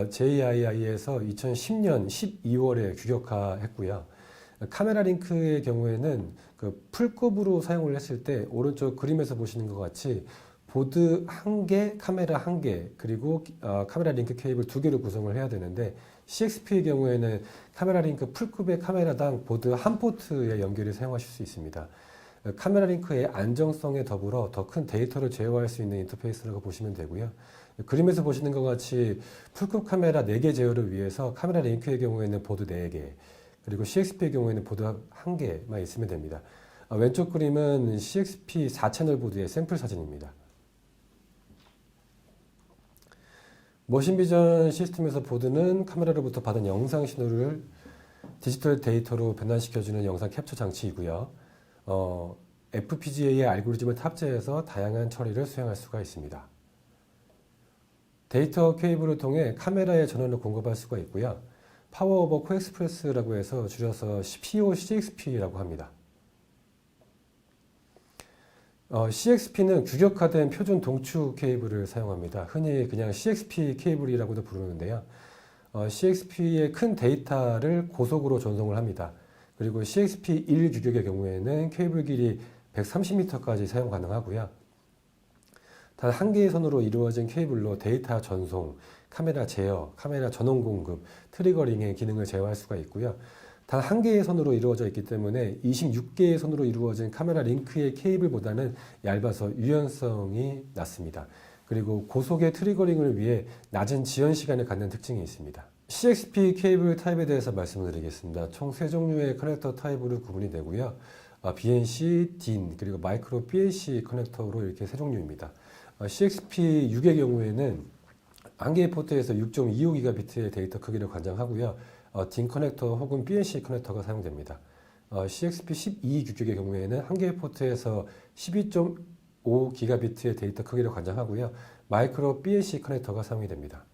JII에서 2010년 12월에 규격화했고요. 카메라 링크의 경우에는 그 풀급으로 사용을 했을 때 오른쪽 그림에서 보시는 것 같이 보드 1개, 카메라 1개, 그리고 카메라 링크 케이블 2개로 구성을 해야 되는데 CXP의 경우에는 카메라 링크 풀급의 카메라당 보드 한 포트의 연결을 사용하실 수 있습니다. 카메라 링크의 안정성에 더불어 더 큰 데이터를 제어할 수 있는 인터페이스라고 보시면 되고요. 그림에서 보시는 것 같이 풀급 카메라 4개 제어를 위해서 카메라 링크의 경우에는 보드 4개, 그리고 CXP의 경우에는 보드 1개만 있으면 됩니다. 왼쪽 그림은 CXP 4채널 보드의 샘플 사진입니다. 머신비전 시스템에서 보드는 카메라로부터 받은 영상 신호를 디지털 데이터로 변환시켜주는 영상 캡처 장치이고요. FPGA의 알고리즘을 탑재해서 다양한 처리를 수행할 수가 있습니다. 데이터 케이블을 통해 카메라에 전원을 공급할 수가 있고요. 파워 오버 코엑스프레스라고 해서 줄여서 POCXP라고 합니다. CXP는 규격화된 표준 동축 케이블을 사용합니다. 흔히 그냥 CXP 케이블이라고도 부르는데요. CXP의 큰 데이터를 고속으로 전송을 합니다. 그리고 CXP 1 규격의 경우에는 케이블 길이 130m까지 사용 가능하고요. 단 한 개의 선으로 이루어진 케이블로 데이터 전송, 카메라 제어, 카메라 전원 공급, 트리거링의 기능을 제어할 수가 있고요. 단 한 개의 선으로 이루어져 있기 때문에 26개의 선으로 이루어진 카메라 링크의 케이블보다는 얇아서 유연성이 낮습니다. 그리고 고속의 트리거링을 위해 낮은 지연 시간을 갖는 특징이 있습니다. CXP 케이블 타입에 대해서 말씀을 드리겠습니다. 총 3종류의 커넥터 타입으로 구분이 되고요. BNC, DIN, 그리고 마이크로 BAC 커넥터로 이렇게 3종류입니다. CXP 6의 경우에는 한 개의 포트에서 6.25GB의 데이터 크기를 관장하고요. DIN 커넥터 혹은 BNC 커넥터가 사용됩니다. CXP 12 규격의 경우에는 한 개의 포트에서 12.5GB의 데이터 크기를 관장하고요. 마이크로 BNC 커넥터가 사용이 됩니다.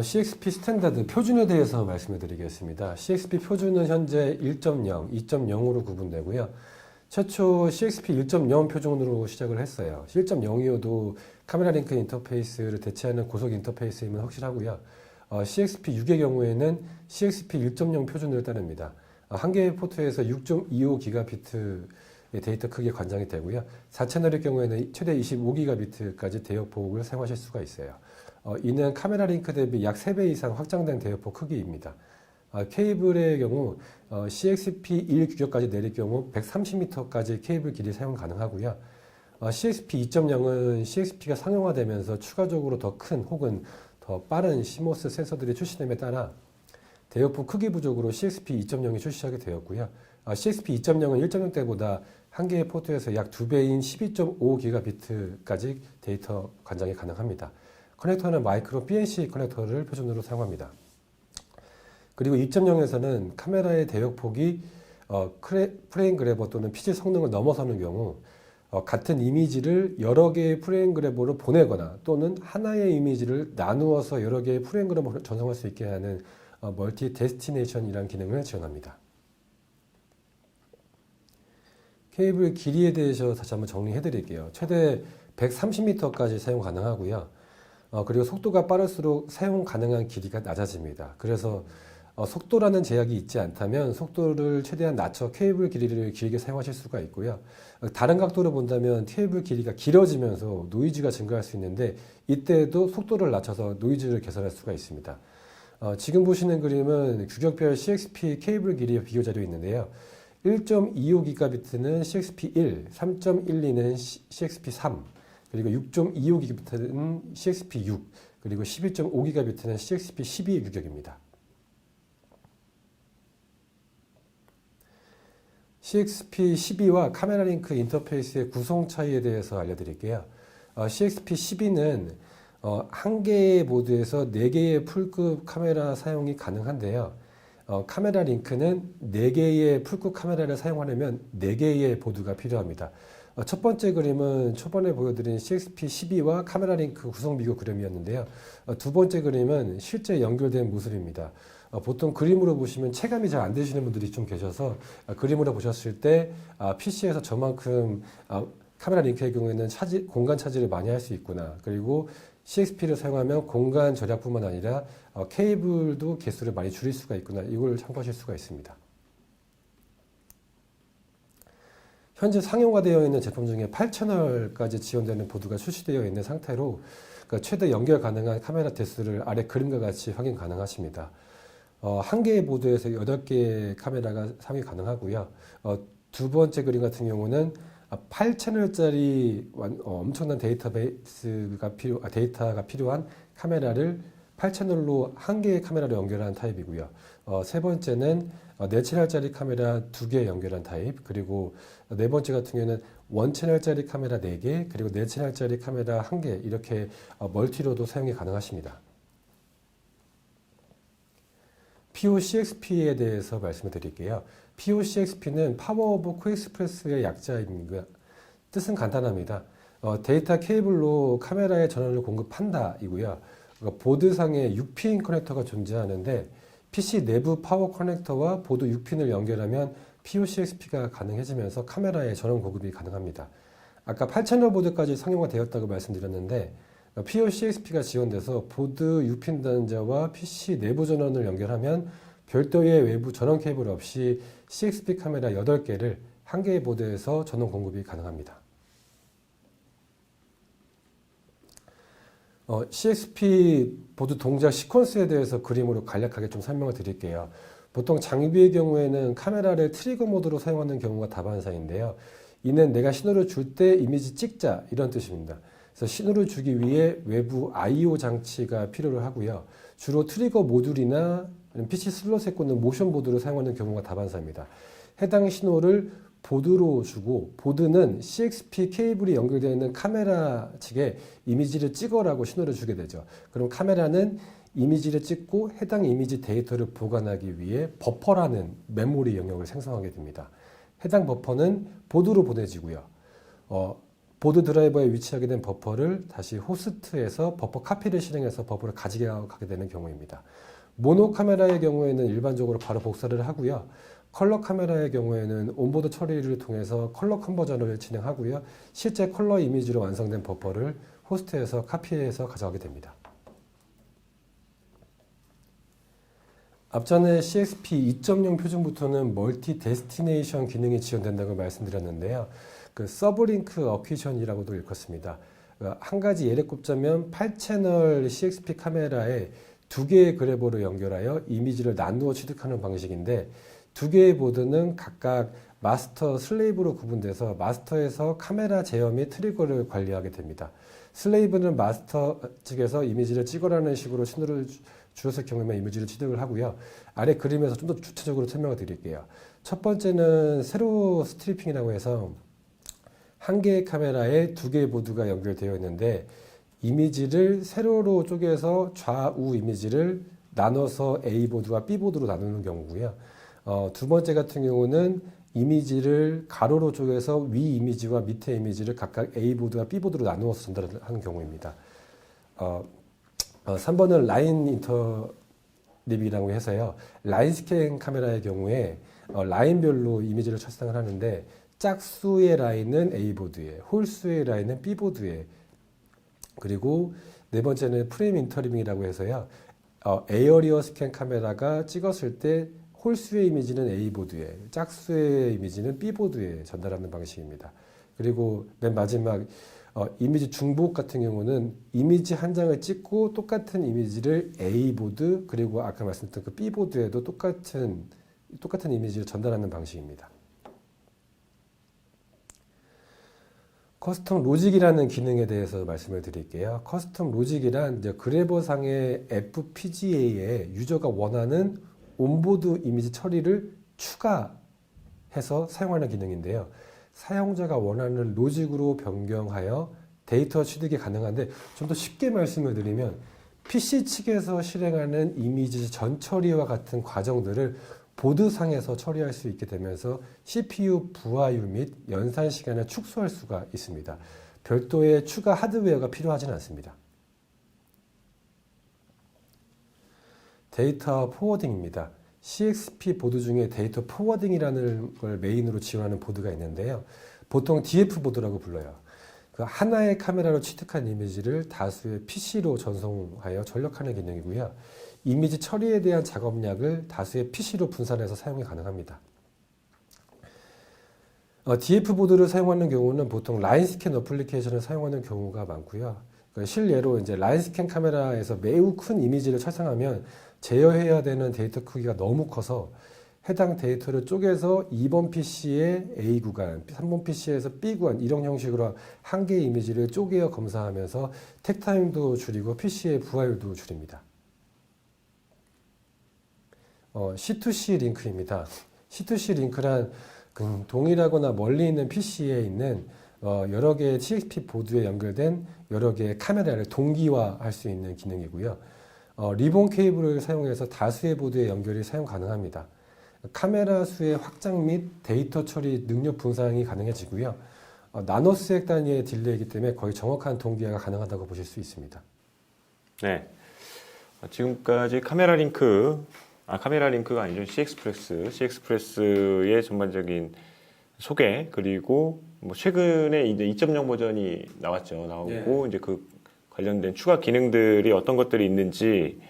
CXP 스탠다드 표준에 대해서 말씀을 드리겠습니다. CXP 표준은 현재 1.0, 2.0으로 구분되고요. 최초 CXP 1.0 표준으로 시작을 했어요. 1.0이어도 카메라 링크 인터페이스를 대체하는 고속 인터페이스임은 확실하고요. CXP 6의 경우에는 CXP 1.0 표준을 따릅니다. 한 개의 포트에서 6.25GB의 데이터 크기가 관장이 되고요. 4채널의 경우에는 최대 25GB까지 대역폭을 사용하실 수가 있어요. 이는 카메라 링크 대비 약 3배 이상 확장된 대역폭 크기입니다. 케이블의 경우 CXP 1 규격까지 내릴 경우 130m까지 케이블 길이 사용 가능하고요. CXP 2.0은 CXP가 상용화되면서 추가적으로 더 큰 혹은 더 빠른 CMOS 센서들이 출시됨에 따라 대역폭 크기 부족으로 CXP 2.0이 출시하게 되었고요. CXP 2.0은 1.0 때보다 한 개의 포트에서 약 2배인 12.5GB까지 데이터 관장이 가능합니다. 커넥터는 마이크로 BNC 커넥터를 표준으로 사용합니다. 그리고 2.0에서는 카메라의 대역폭이 프레임 그래버 또는 피지 성능을 넘어서는 경우 같은 이미지를 여러 개의 프레임 그래버로 보내거나 또는 하나의 이미지를 나누어서 여러 개의 프레임 그래버로 전송할 수 있게 하는 멀티 데스티네이션이라는 기능을 지원합니다. 케이블 길이에 대해서 다시 한번 정리해 드릴게요. 최대 130m까지 사용 가능하고요. 그리고 속도가 빠를수록 사용 가능한 길이가 낮아집니다. 그래서 속도라는 제약이 있지 않다면 속도를 최대한 낮춰 케이블 길이를 길게 사용하실 수가 있고요. 다른 각도로 본다면 케이블 길이가 길어지면서 노이즈가 증가할 수 있는데 이때도 속도를 낮춰서 노이즈를 개선할 수가 있습니다. 지금 보시는 그림은 규격별 CXP 케이블 길이 비교 자료 있는데요. 1.25GB는 CXP 1, 3.12는 CXP 3, 그리고 6.25GB는 CXP 6, 그리고 12.5GB는 CXP 12 규격입니다. CXP 12와 카메라 링크 인터페이스의 구성 차이에 대해서 알려드릴게요. CXP 12는 한 개의 보드에서 4개의 풀급 카메라 사용이 가능한데요. 카메라 링크는 4개의 풀급 카메라를 사용하려면 4개의 보드가 필요합니다. 첫 번째 그림은 초반에 보여드린 CXP 12와 카메라 링크 구성 비교 그림이었는데요. 두 번째 그림은 실제 연결된 모습입니다. 보통 그림으로 보시면 체감이 잘 안 되시는 분들이 좀 계셔서 그림으로 보셨을 때 PC에서 저만큼 카메라 링크의 경우에는 공간 차지를 많이 할 수 있구나. 그리고 CXP를 사용하면 공간 절약뿐만 아니라 케이블도 개수를 많이 줄일 수가 있구나. 이걸 참고하실 수가 있습니다. 현재 상용화되어 있는 제품 중에 8채널까지 지원되는 보드가 출시되어 있는 상태로 그러니까 최대 연결 가능한 카메라 대수를 아래 그림과 같이 확인 가능하십니다. 한 개의 보드에서 8개의 카메라가 사용이 가능하고요. 두 번째 그림 같은 경우는 8채널짜리 엄청난 데이터가 필요한 카메라를 8채널로 한 개의 카메라로 연결한 타입이고요. 세 번째는 4채널짜리 카메라 2개 연결한 타입, 그리고 네 번째 같은 경우는 1채널짜리 카메라 4개, 그리고 4채널짜리 카메라 1개, 이렇게 멀티로도 사용이 가능하십니다. POCXP에 대해서 말씀을 드릴게요. POCXP는 파워 오브 코엑스프레스의 약자입니다. 뜻은 간단합니다. 데이터 케이블로 카메라에 전원을 공급한다 이고요. 보드상에 6핀 커넥터가 존재하는데 PC 내부 파워 커넥터와 보드 6핀을 연결하면 POCXP가 가능해지면서 카메라에 전원 공급이 가능합니다. 아까 8채널 보드까지 상용화되었다고 말씀드렸는데 POCXP가 지원돼서 보드 6핀 단자와 PC 내부 전원을 연결하면 별도의 외부 전원 케이블 없이 CXP 카메라 8개를 한 개의 보드에서 전원 공급이 가능합니다. CXP 보드 동작 시퀀스에 대해서 그림으로 간략하게 좀 설명을 드릴게요. 보통 장비의 경우에는 카메라를 트리거 모드로 사용하는 경우가 다반사인데요. 이는 내가 신호를 줄 때 이미지 찍자 이런 뜻입니다. 그래서 신호를 주기 위해 외부 I/O 장치가 필요로 하고요. 주로 트리거 모듈이나 PC 슬롯에 꽂는 모션 보드를 사용하는 경우가 다반사입니다. 해당 신호를 보드로 주고 보드는 CXP 케이블이 연결되어 있는 카메라 측에 이미지를 찍어라고 신호를 주게 되죠. 그럼 카메라는 이미지를 찍고 해당 이미지 데이터를 보관하기 위해 버퍼라는 메모리 영역을 생성하게 됩니다. 해당 버퍼는 보드로 보내지고요. 보드 드라이버에 위치하게 된 버퍼를 다시 호스트에서 버퍼 카피를 실행해서 버퍼를 가져가게 되는 경우입니다. 모노 카메라의 경우에는 일반적으로 바로 복사를 하고요. 컬러 카메라의 경우에는 온보드 처리를 통해서 컬러 컨버전을 진행하고요. 실제 컬러 이미지로 완성된 버퍼를 호스트에서 카피해서 가져가게 됩니다. 앞전에 CXP 2.0 표준부터는 멀티 데스티네이션 기능이 지원된다고 말씀드렸는데요. 그 서브링크 어퀴션이라고도 일컫습니다. 한 가지 예를 꼽자면 8채널 CXP 카메라에 2개의 그래버를 연결하여 이미지를 나누어 취득하는 방식인데 두 개의 보드는 각각 마스터, 슬레이브로 구분돼서 마스터에서 카메라 제어 및 트리거를 관리하게 됩니다. 슬레이브는 마스터 측에서 이미지를 찍어라는 식으로 신호를 주었을 경우에만 이미지를 취득을 하고요. 아래 그림에서 좀 더 구체적으로 설명을 드릴게요. 첫 번째는 세로 스트리핑이라고 해서 한 개의 카메라에 2개의 보드가 연결되어 있는데 이미지를 세로로 쪼개서 좌우 이미지를 나눠서 A 보드와 B 보드로 나누는 경우고요. 두 번째 같은 경우는 이미지를 가로로 쪼개서 위 이미지와 밑에 이미지를 각각 A 보드와 B 보드로 나누어서 전달하는 경우입니다. 3번은 라인 인터립이라고 해서요. 라인 스캔 카메라의 경우에 라인별로 이미지를 촬영을 하는데 짝수의 라인은 A 보드에, 홀수의 라인은 B 보드에, 그리고 네 번째는 프레임 인터립이라고 해서요. 에어리어 스캔 카메라가 찍었을 때 홀수의 이미지는 A 보드에, 짝수의 이미지는 B 보드에 전달하는 방식입니다. 그리고 맨 마지막 이미지 중복 같은 경우는 이미지 한 장을 찍고 똑같은 이미지를 A 보드 그리고 아까 말씀드렸던 그 B 보드에도 똑같은 이미지를 전달하는 방식입니다. 커스텀 로직이라는 기능에 대해서 말씀을 드릴게요. 커스텀 로직이란 이제 그래버상의 FPGA에 유저가 원하는 온보드 이미지 처리를 추가해서 사용하는 기능인데요. 사용자가 원하는 로직으로 변경하여 데이터 취득이 가능한데 좀 더 쉽게 말씀을 드리면 PC 측에서 실행하는 이미지 전 처리와 같은 과정들을 보드상에서 처리할 수 있게 되면서 CPU 부하율 및 연산 시간을 축소할 수가 있습니다. 별도의 추가 하드웨어가 필요하지는 않습니다. 데이터 포워딩입니다. CXP 보드 중에 데이터 포워딩이라는 걸 메인으로 지원하는 보드가 있는데요. 보통 DF 보드라고 불러요. 그 하나의 카메라로 취득한 이미지를 다수의 PC로 전송하여 전력하는 기능이고요. 이미지 처리에 대한 작업량을 다수의 PC로 분산해서 사용이 가능합니다. DF 보드를 사용하는 경우는 보통 라인 스캔 어플리케이션을 사용하는 경우가 많고요. 실례로 이제 라인 스캔 카메라에서 매우 큰 이미지를 촬영하면 제어해야 되는 데이터 크기가 너무 커서 해당 데이터를 쪼개서 2번 PC의 A 구간, 3번 PC에서 B 구간 이런 형식으로 한 개의 이미지를 쪼개어 검사하면서 택타임도 줄이고 PC의 부하율도 줄입니다. C2C 링크입니다. C2C 링크란 동일하거나 멀리 있는 PC에 있는 여러 개의 TXP 보드에 연결된 여러 개의 카메라를 동기화할 수 있는 기능이고요. 리본 케이블을 사용해서 다수의 보드에 연결이 사용 가능합니다. 카메라 수의 확장 및 데이터 처리 능력 분산이 가능해지고요. 나노스획 단위의 딜레이이기 때문에 거의 정확한 동기화가 가능하다고 보실 수 있습니다. 네. 지금까지 카메라 링크가 아니죠. CX프레스의 전반적인 소개, 그리고 뭐 최근에 이제 2.0 버전이 나오고, 이제 그 관련된 추가 기능들이 어떤 것들이 있는지,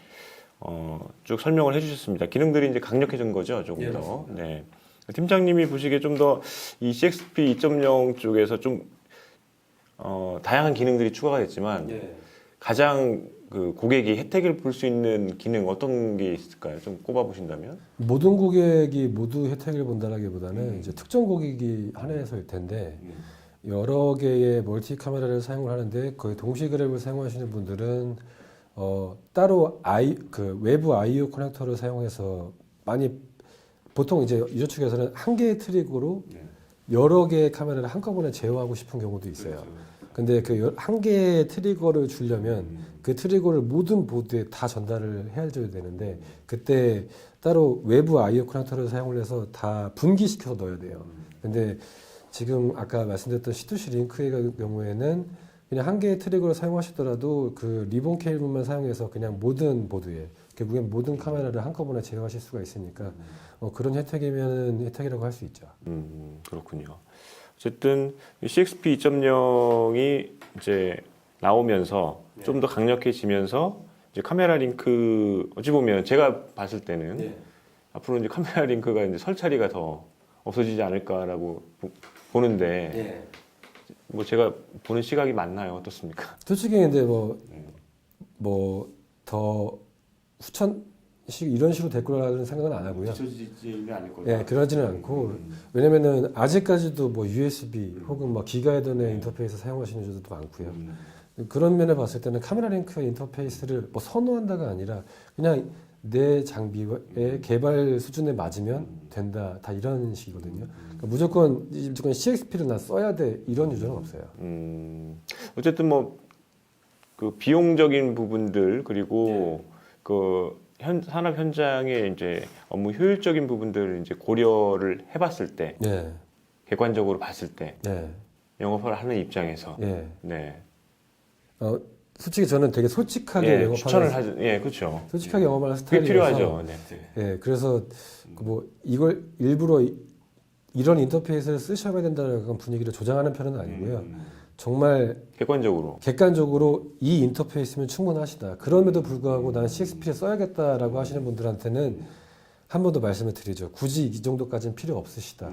쭉 설명을 해주셨습니다. 기능들이 이제 강력해진 거죠, 조금 더. 네. 팀장님이 보시기에 좀 더 이 CXP 2.0 쪽에서 좀, 다양한 기능들이 추가가 됐지만, 가장 그 고객이 혜택을 볼 수 있는 기능 어떤 게 있을까요? 좀 꼽아보신다면? 모든 고객이 모두 혜택을 본다라기보다는 이제 특정 고객이 한해서일 텐데 여러 개의 멀티 카메라를 사용을 하는데 거의 동시 그래프를 사용하시는 분들은 따로 외부 I/O 커넥터를 사용해서 보통 이제 유저 측에서는 한 개의 트릭으로 여러 개의 카메라를 한꺼번에 제어하고 싶은 경우도 있어요. 근데 그 한 개의 트리거를 주려면 그 트리거를 모든 보드에 다 전달을 해줘야 되는데 그때 따로 외부 I/O 커넥터를 사용을 해서 다 분기시켜서 넣어야 돼요. 근데 지금 아까 말씀드렸던 C2C 링크의 경우에는 그냥 한 개의 트리거를 사용하시더라도 그 리본 케이블만 사용해서 그냥 모든 보드에 결국엔 모든 카메라를 한꺼번에 제어하실 수가 있으니까 그런 혜택이면 혜택이라고 할 수 있죠. 그렇군요. 어쨌든 CXP 2.0이 이제 나오면서 좀 더 강력해지면서 이제 카메라 링크 어찌 보면 제가 봤을 때는 앞으로 이제 카메라 링크가 이제 설 차리가 더 없어지지 않을까라고 보는데 뭐 제가 보는 시각이 맞나요? 어떻습니까? 솔직히 근데 더 후천식 이런 식으로 될 거라는 생각은 안 하고요. 뒤처지지는 않을 거다. 그러지는 않고 왜냐면은 아직까지도 뭐 USB 혹은 뭐 기가헤드의 인터페이스 사용하시는 유저들도 많고요. 그런 면에 봤을 때는 카메라 링크 인터페이스를 뭐 선호한다가 아니라 그냥 내 장비의 개발 수준에 맞으면 된다. 다 이런 식이거든요. 그러니까 무조건 CXP를 나 써야 돼 이런 유저는 없어요. 어쨌든 뭐 그 비용적인 부분들 그리고 그 산업 현장의 이제 업무 효율적인 부분들을 이제 고려를 해봤을 때, 객관적으로 봤을 때, 영업을 하는 입장에서, 솔직히 저는 되게 솔직하게 영업하는 추천을 하죠. 그렇죠. 솔직하게 영업하는 그게 스타일이라서 필요하죠. 그래서 뭐 이걸 일부러 이런 인터페이스를 쓰셔야 된다는 분위기를 조장하는 편은 아니고요. 정말 객관적으로 이 인터페이스면 충분하시다. 그럼에도 불구하고 나는 CXP를 써야겠다라고 하시는 분들한테는 한 번 더 말씀을 드리죠. 굳이 이 정도까지는 필요 없으시다.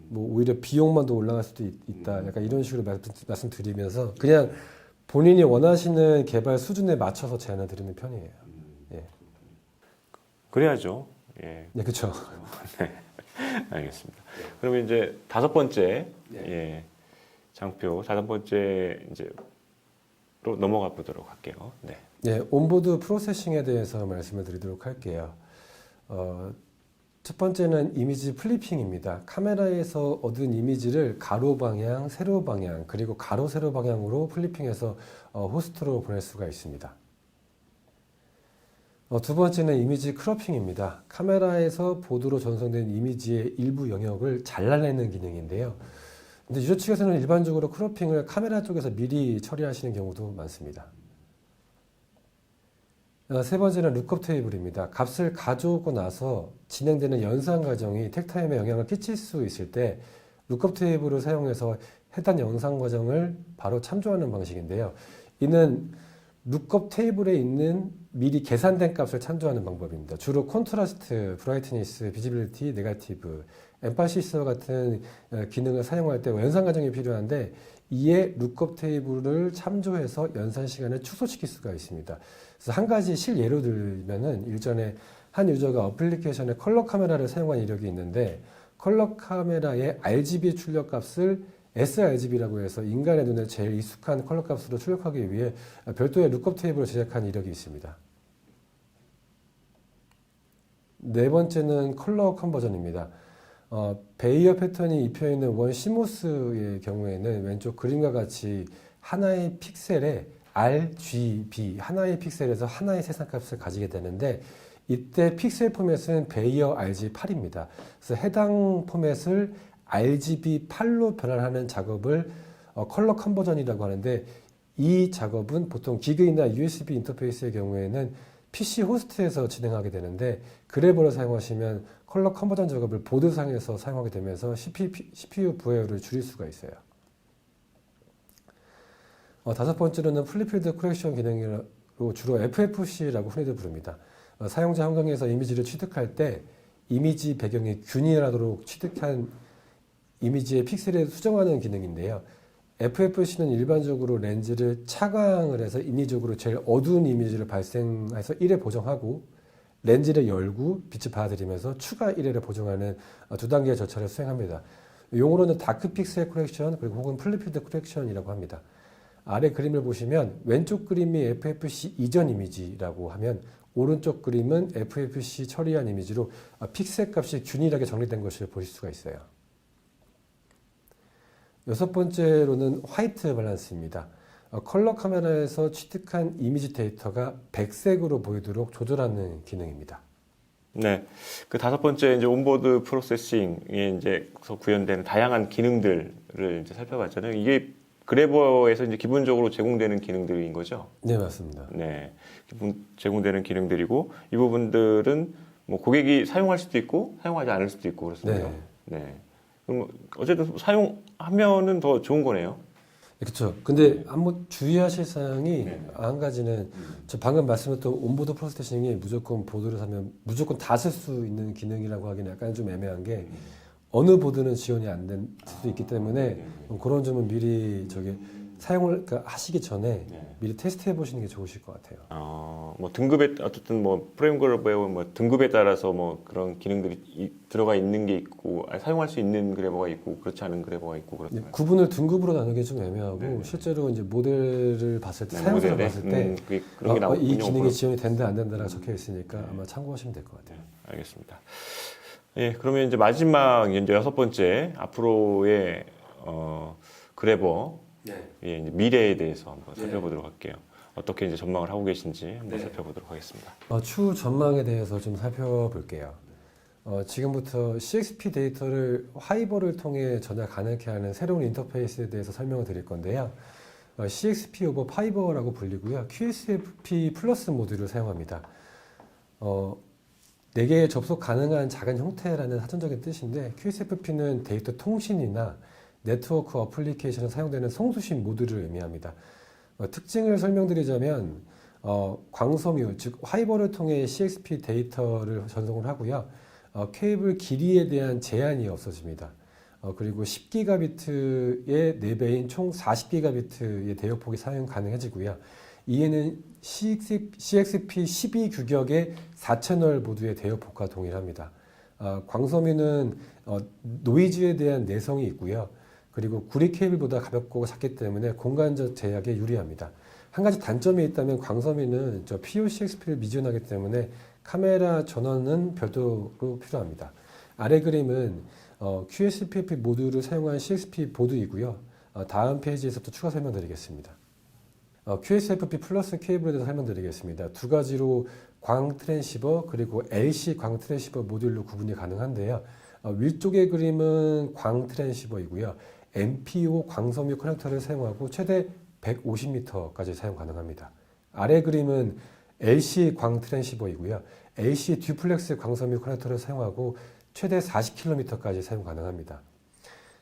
뭐 오히려 비용만 더 올라갈 수도 있다. 약간 이런 식으로 말씀드리면서 그냥 본인이 원하시는 개발 수준에 맞춰서 제안을 드리는 편이에요. 그래야죠. 그렇죠. 네, 알겠습니다. 그러면 이제 다섯 번째 장표 다섯 번째 이제로 넘어가 보도록 할게요. 온보드 프로세싱에 대해서 말씀을 드리도록 할게요. 첫 번째는 이미지 플리핑입니다. 카메라에서 얻은 이미지를 가로 방향, 세로 방향, 그리고 가로 세로 방향으로 플리핑해서 호스트로 보낼 수가 있습니다. 두 번째는 이미지 크로핑입니다. 카메라에서 보드로 전송된 이미지의 일부 영역을 잘라내는 기능인데요. 근데 유저 측에서는 일반적으로 크로핑을 카메라 쪽에서 미리 처리하시는 경우도 많습니다. 세 번째는 룩업 테이블입니다. 값을 가져오고 나서 진행되는 연산 과정이 택타임에 영향을 끼칠 수 있을 때 룩업 테이블을 사용해서 해당 영상 과정을 바로 참조하는 방식인데요. 이는 룩업 테이블에 있는 미리 계산된 값을 참조하는 방법입니다. 주로 콘트라스트, 브라이트니스, 비지빌리티, 네거티브, 엠파시스와 같은 기능을 사용할 때 연산 과정이 필요한데 이에 룩업 테이블을 참조해서 연산 시간을 축소시킬 수가 있습니다. 그래서 한 가지 실예로 들면은 일전에 한 유저가 어플리케이션에 컬러 카메라를 사용한 이력이 있는데 컬러 카메라의 RGB 출력 값을 sRGB라고 해서 인간의 눈에 제일 익숙한 컬러 값으로 출력하기 위해 별도의 룩업 테이블을 제작한 이력이 있습니다. 네 번째는 컬러 컨버전입니다. 베이어 패턴이 입혀있는 원 시모스의 경우에는 왼쪽 그림과 같이 하나의 픽셀에 RGB, 하나의 픽셀에서 하나의 세상값을 가지게 되는데 이때 픽셀 포맷은 베이어 RG8입니다. 그래서 해당 포맷을 RGB8로 변환하는 작업을 컬러 컨버전이라고 하는데 이 작업은 보통 기그이나 USB 인터페이스의 경우에는 PC 호스트에서 진행하게 되는데 그래버를 사용하시면 컬러 컨버전 작업을 보드상에서 사용하게 되면서 CPU 부하율을 줄일 수가 있어요. 다섯 번째로는 플립필드 코렉션 기능으로 주로 FFC라고 흔히들 부릅니다. 사용자 환경에서 이미지를 취득할 때 이미지 배경이 균일하도록 취득한 이미지의 픽셀에 수정하는 기능인데요. FFC는 일반적으로 렌즈를 차광을 해서 인위적으로 제일 어두운 이미지를 발생해서 1에 보정하고 렌즈를 열고 빛을 받아들이면서 추가 1회를 보정하는 두 단계의 절차를 수행합니다. 용어로는 다크 픽셀 코렉션 그리고 혹은 플립필드 코렉션이라고 합니다. 아래 그림을 보시면 왼쪽 그림이 FFC 이전 이미지라고 하면 오른쪽 그림은 FFC 처리한 이미지로 픽셀 값이 균일하게 정리된 것을 보실 수가 있어요. 여섯 번째로는 화이트 밸런스입니다. 컬러 카메라에서 취득한 이미지 데이터가 백색으로 보이도록 조절하는 기능입니다. 네. 그 다섯 번째 이제 온보드 프로세싱에 이제 구현되는 다양한 기능들을 이제 살펴봤잖아요. 이게 그래버에서 이제 기본적으로 제공되는 기능들인 거죠? 네, 맞습니다. 네. 제공되는 기능들이고 이 부분들은 뭐 고객이 사용할 수도 있고 사용하지 않을 수도 있고 그렇습니다. 네. 네. 그럼 어쨌든 사용하면은 더 좋은 거네요. 그렇죠. 근데 한번 주의하실 사항이 한 가지는 저 방금 말씀드렸던 온보드 프로세싱이 무조건 보드를 사면 무조건 다 쓸 수 있는 기능이라고 하기는 약간 좀 애매한 게 어느 보드는 지원이 안 될 수도 있기 때문에 그런 점은 미리 사용을 하시기 전에 미리 테스트해 보시는 게 좋으실 것 같아요. 뭐 등급에 어쨌든 뭐 프레임그래버의 뭐 등급에 따라서 뭐 그런 기능들이 들어가 있는 게 있고 사용할 수 있는 그래버가 있고 그렇지 않은 그래버가 있고 그렇습니다. 구분을 등급으로 나누기 좀 애매하고 실제로 이제 모델을 봤을 때 사용자를 봤을 때 그런 게 이 기능이 지원이 된다 안 된다라고 적혀 있으니까 아마 참고하시면 될 것 같아요. 알겠습니다. 예, 그러면 이제 마지막 이제 여섯 번째 앞으로의 그래버 예, 이제 미래에 대해서 한번 살펴보도록 할게요. 어떻게 이제 전망을 하고 계신지 한번 살펴보도록 하겠습니다. 추후 전망에 대해서 좀 살펴볼게요. 지금부터 CXP 데이터를 화이버를 통해 전달 가능하게 하는 새로운 인터페이스에 대해서 설명을 드릴 건데요. CXP 오버 파이버라고 불리고요. QSFP 플러스 모듈을 사용합니다. 4개의 접속 가능한 작은 형태라는 사전적인 뜻인데 QSFP는 데이터 통신이나 네트워크 어플리케이션에 사용되는 송수신 모듈을 의미합니다. 특징을 설명드리자면 광섬유, 즉 화이버를 통해 CXP 데이터를 전송을 하고요. 케이블 길이에 대한 제한이 없어집니다. 그리고 10기가비트의 4배인 총 40기가비트의 대역폭이 사용 가능해지고요. 이에는 CXP 12 규격의 4채널 모두의 대역폭과 동일합니다. 광섬유는 노이즈에 대한 내성이 있고요. 그리고 구리 케이블보다 가볍고 작기 때문에 공간적 제약에 유리합니다. 한 가지 단점이 있다면 광섬유는 POCXP를 미지원하기 때문에 카메라 전원은 별도로 필요합니다. 아래 그림은 QSFP 모듈을 사용한 CXP 보드이고요. 다음 페이지에서부터 추가 설명드리겠습니다. QSFP 플러스 케이블에 대해서 설명드리겠습니다. 두 가지로 광 트랜시버 그리고 LC 광 트랜시버 모듈로 구분이 가능한데요. 위쪽의 그림은 광 트랜시버이고요. MPO 광섬유 커넥터를 사용하고 최대 150m까지 사용 가능합니다. 아래 그림은 LC 광 트랜시버이고요. LC 듀플렉스 광섬유 커넥터를 사용하고 최대 40km까지 사용 가능합니다.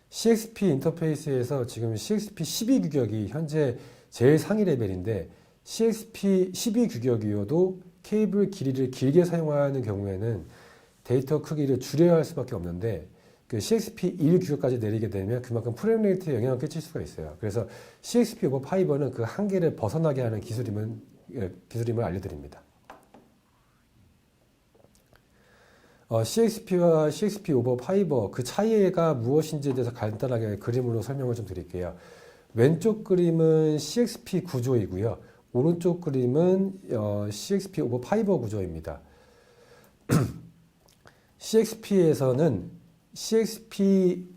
CXP 인터페이스에서 지금 CXP 12 규격이 현재 제일 상위 레벨인데 CXP 12 규격이어도 케이블 길이를 길게 사용하는 경우에는 데이터 크기를 줄여야 할 수밖에 없는데 그 CXP 1 규격까지 내리게 되면 그만큼 프레임 레이트에 영향을 끼칠 수가 있어요. 그래서 CXP 오버 파이버는 그 한계를 벗어나게 하는 기술임을 알려드립니다. CXP와 CXP 오버 파이버 그 차이가 무엇인지에 대해서 간단하게 그림으로 설명을 좀 드릴게요. 왼쪽 그림은 CXP 구조이고요. 오른쪽 그림은 CXP 오버 파이버 구조입니다. CXP에서는 CXP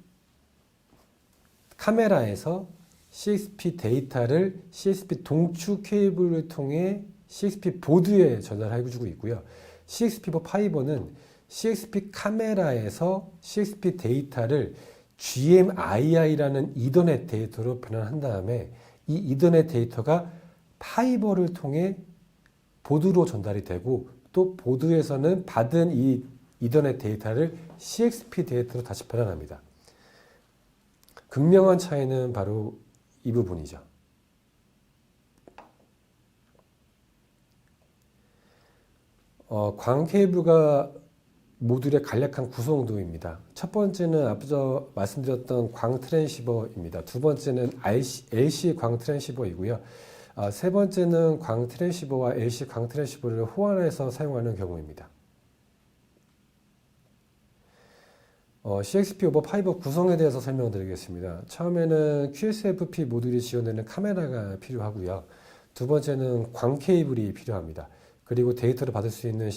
카메라에서 CXP 데이터를 CXP 동축 케이블을 통해 CXP 보드에 전달해주고 있고요. CXP 오버 파이버는 CXP 카메라에서 CXP 데이터를 GMII라는 이더넷 데이터로 변환한 다음에 이 이더넷 데이터가 파이버를 통해 보드로 전달이 되고 또 보드에서는 받은 이 이더넷 데이터를 CXP 데이터로 다시 변환합니다. 극명한 차이는 바로 이 부분이죠. 광 케이블과 모듈의 간략한 구성도입니다. 첫 번째는 앞서 말씀드렸던 광 트랜시버입니다. 두 번째는 LC 광 트랜시버이고요. 세 번째는 광 트랜시버와 LC 광 트랜시버를 호환해서 사용하는 경우입니다. CXP 오버 파이버 구성에 대해서 설명드리겠습니다. 처음에는 QSFP 모듈이 지원되는 카메라가 필요하고요. 두 번째는 광 케이블이 필요합니다. 그리고 데이터를 받을 수 있는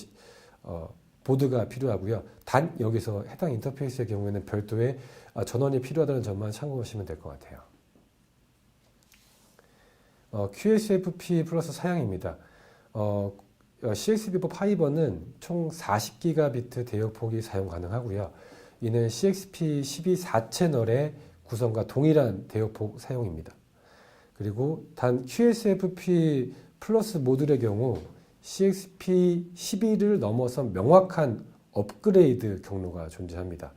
보드가 필요하고요. 단 여기서 해당 인터페이스의 경우에는 별도의 전원이 필요하다는 점만 참고하시면 될 것 같아요. QSFP 플러스 사양입니다. CXP 파이버는 총 40기가비트 대역폭이 사용 가능하고요. 이는 CXP 12 4채널의 구성과 동일한 대역폭 사용입니다. 그리고 단 QSFP 플러스 모듈의 경우 CXP 12를 넘어서 명확한 업그레이드 경로가 존재합니다.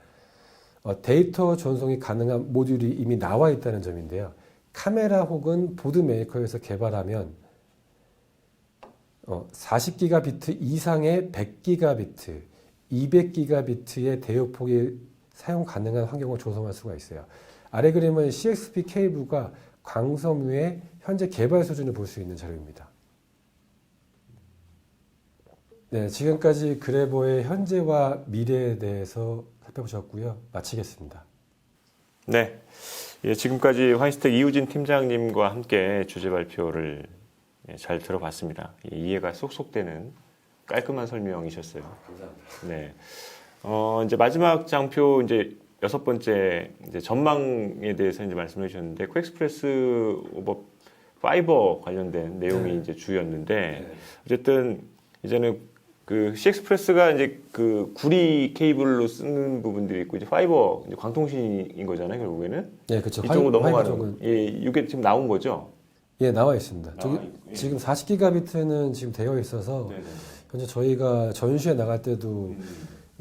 데이터 전송이 가능한 모듈이 이미 나와 있다는 점인데요. 카메라 혹은 보드 메이커에서 개발하면 40기가비트 이상의 100기가비트, 200기가비트의 대역폭이 사용 가능한 환경을 조성할 수가 있어요. 아래 그림은 CXP 케이블과 광섬유의 현재 개발 수준을 볼 수 있는 자료입니다. 네, 지금까지 그래버의 현재와 미래에 대해서 살펴보셨고요. 마치겠습니다. 네, 지금까지 화이스텍 이우진 팀장님과 함께 주제 발표를 잘 들어봤습니다. 이해가 쏙쏙 되는 깔끔한 설명이셨어요. 감사합니다. 네, 이제 마지막 장표 이제 6번째 이제 전망에 대해서 이제 말씀해 주셨는데 코엑스프레스 오버 파이버 관련된 내용이 이제 주였는데 어쨌든 이제는 그 CX프레스가 이제 그 구리 케이블로 쓰는 부분들이 있고 이제 파이버 이제 광통신인 거잖아요 결국에는. 네, 그렇죠. 이쪽으로 넘어가는. 예, 이게 지금 나온 거죠? 예, 나와 있습니다. 예. 지금 40기가비트는 지금 되어 있어서 네네. 현재 저희가 전시회 나갈 때도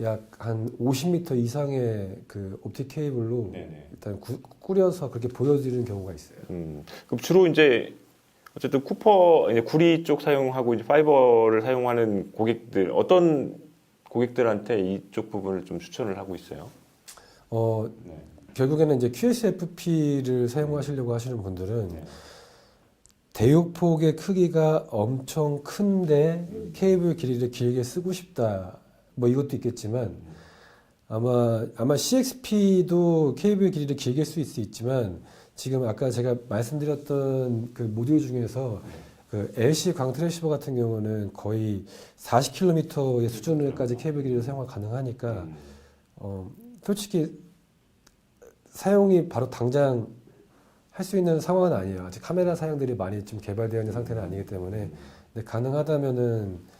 약 한 50m 이상의 그 옵틱 케이블로 네네. 일단 꾸려서 그렇게 보여드리는 경우가 있어요. 그럼 주로 이제 어쨌든 쿠퍼 이제 구리 쪽 사용하고 이제 파이버를 사용하는 고객들 어떤 고객들한테 이쪽 부분을 좀 추천을 하고 있어요? 네. 결국에는 이제 QSFP를 사용하시려고 하시는 분들은 네. 대역폭의 크기가 엄청 큰데 케이블 길이를 길게 쓰고 싶다. 뭐 이것도 있겠지만 아마 CXP도 케이블 길이를 길게 쓸 수 있지만 지금 아까 제가 말씀드렸던 그 모듈 중에서 그 LC 광 트랜시버 같은 경우는 거의 40km의 수준까지 케이블 길이를 사용이 가능하니까 솔직히 사용이 바로 당장 할 수 있는 상황은 아니에요. 아직 카메라 사양들이 많이 좀 개발되어 있는 상태는 아니기 때문에 근데 가능하다면은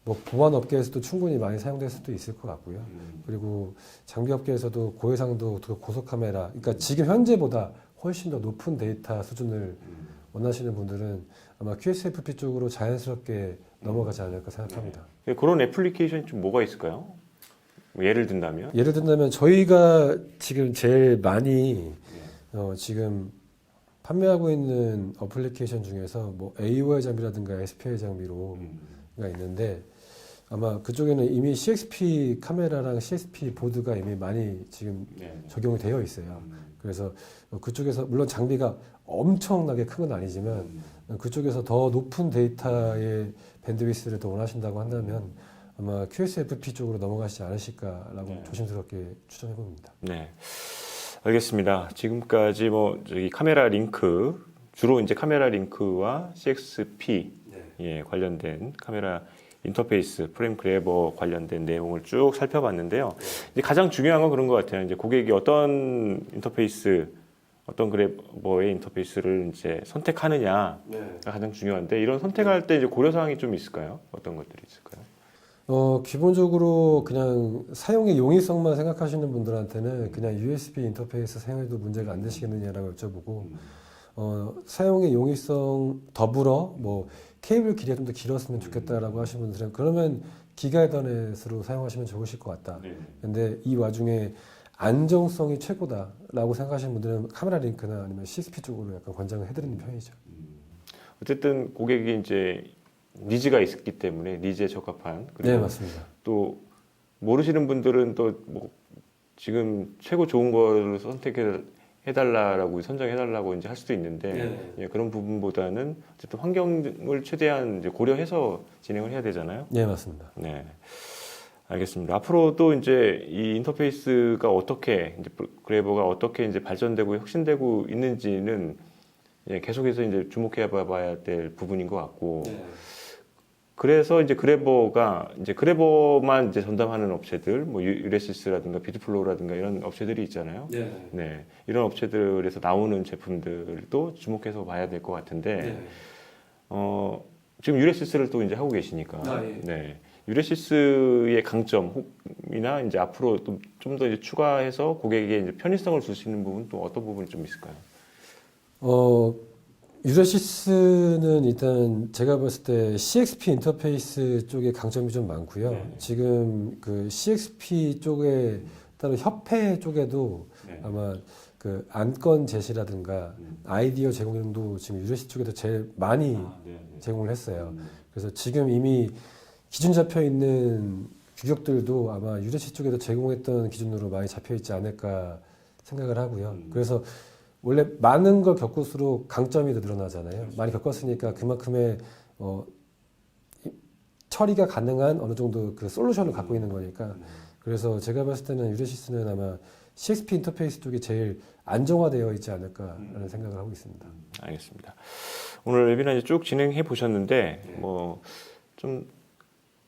뭐 보안 업계에서도 충분히 많이 사용될 수도 있을 것 같고요. 그리고 장비 업계에서도 고해상도 고속 카메라, 그러니까 지금 현재보다 훨씬 더 높은 데이터 수준을 원하시는 분들은 아마 QSFP 쪽으로 자연스럽게 넘어가지 않을까 생각합니다. 그런 애플리케이션이 좀 뭐가 있을까요? 뭐 예를 든다면? 예를 든다면 저희가 지금 제일 많이 지금 판매하고 있는 어플리케이션 중에서 뭐 AOI 장비라든가 SPI 장비로가 있는데 아마 그쪽에는 이미 CXP 카메라랑 CXP 보드가 이미 많이 지금 적용이 되어 있어요. 그래서 그쪽에서 물론 장비가 엄청나게 큰 건 아니지만 그쪽에서 더 높은 데이터의 밴드위스를 더 원하신다고 한다면 아마 QSFP 쪽으로 넘어가시지 않으실까라고 조심스럽게 추천해 봅니다. 네. 알겠습니다. 지금까지 뭐 저기 카메라 링크 주로 이제 카메라 링크와 CXP 관련된 카메라 인터페이스, 프레임 그래버 관련된 내용을 쭉 살펴봤는데요. 이제 가장 중요한 건 그런 것 같아요. 이제 고객이 어떤 인터페이스, 어떤 그래버의 인터페이스를 이제 선택하느냐가 가장 중요한데 이런 선택할 때 이제 고려 사항이 좀 있을까요? 어떤 것들이 있을까요? 기본적으로 그냥 사용의 용이성만 생각하시는 분들한테는 그냥 USB 인터페이스 사용해도 문제가 안 되시겠느냐라고 여쭤보고, 사용의 용이성 더불어 뭐 케이블 길이가 좀 더 길었으면 좋겠다라고 하시는 분들은 그러면 기가 이더넷으로 사용하시면 좋으실 것 같다. 근데 이 와중에 안정성이 최고다라고 생각하시는 분들은 카메라 링크나 아니면 CXP 쪽으로 약간 권장을 해드리는 편이죠. 어쨌든 고객이 이제 니즈가 있기 때문에 니즈에 적합한 그리고 네, 맞습니다. 또 모르시는 분들은 또 뭐 지금 최고 좋은 거를 선택해달라고 선정해달라고 이제 할 수도 있는데 예, 그런 부분보다는 어쨌든 환경을 최대한 이제 고려해서 진행을 해야 되잖아요. 네, 맞습니다. 네, 알겠습니다. 앞으로도 이제 이 인터페이스가 어떻게 이제 그래버가 어떻게 이제 발전되고 혁신되고 있는지는 예, 계속해서 이제 주목해 봐야 될 부분인 것 같고. 그래서 이제 그래버만 이제 전담하는 업체들, 뭐 유레시스라든가 비트플로우라든가 이런 업체들이 있잖아요. 네, 이런 업체들에서 나오는 제품들도 주목해서 봐야 될 것 같은데, 지금 유레시스를 또 이제 하고 계시니까, 네, 유레시스의 강점이나 이제 앞으로 좀 더 이제 추가해서 고객에게 이제 편의성을 줄 수 있는 부분 또 어떤 부분이 좀 있을까요? 유레시스는 일단 제가 봤을 때 CXP 인터페이스 쪽에 강점이 좀 많고요. 지금 그 CXP 쪽에 따로 협회 쪽에도 아마 그 안건 제시라든가 아이디어 제공도 지금 유레시스 쪽에서 제일 많이 제공을 했어요. 그래서 지금 이미 기준 잡혀 있는 규격들도 아마 유레시스 쪽에도 제공했던 기준으로 많이 잡혀 있지 않을까 생각을 하고요. 그래서 원래 많은 걸 겪을수록 강점이 더 늘어나잖아요. 많이 겪었으니까 그만큼의 처리가 가능한 어느 정도 그 솔루션을 갖고 있는 거니까. 그래서 제가 봤을 때는 유레시스는 아마 CXP 인터페이스 쪽이 제일 안정화되어 있지 않을까라는 생각을 하고 있습니다. 알겠습니다. 오늘 웨비나 이제 쭉 진행해 보셨는데 뭐 좀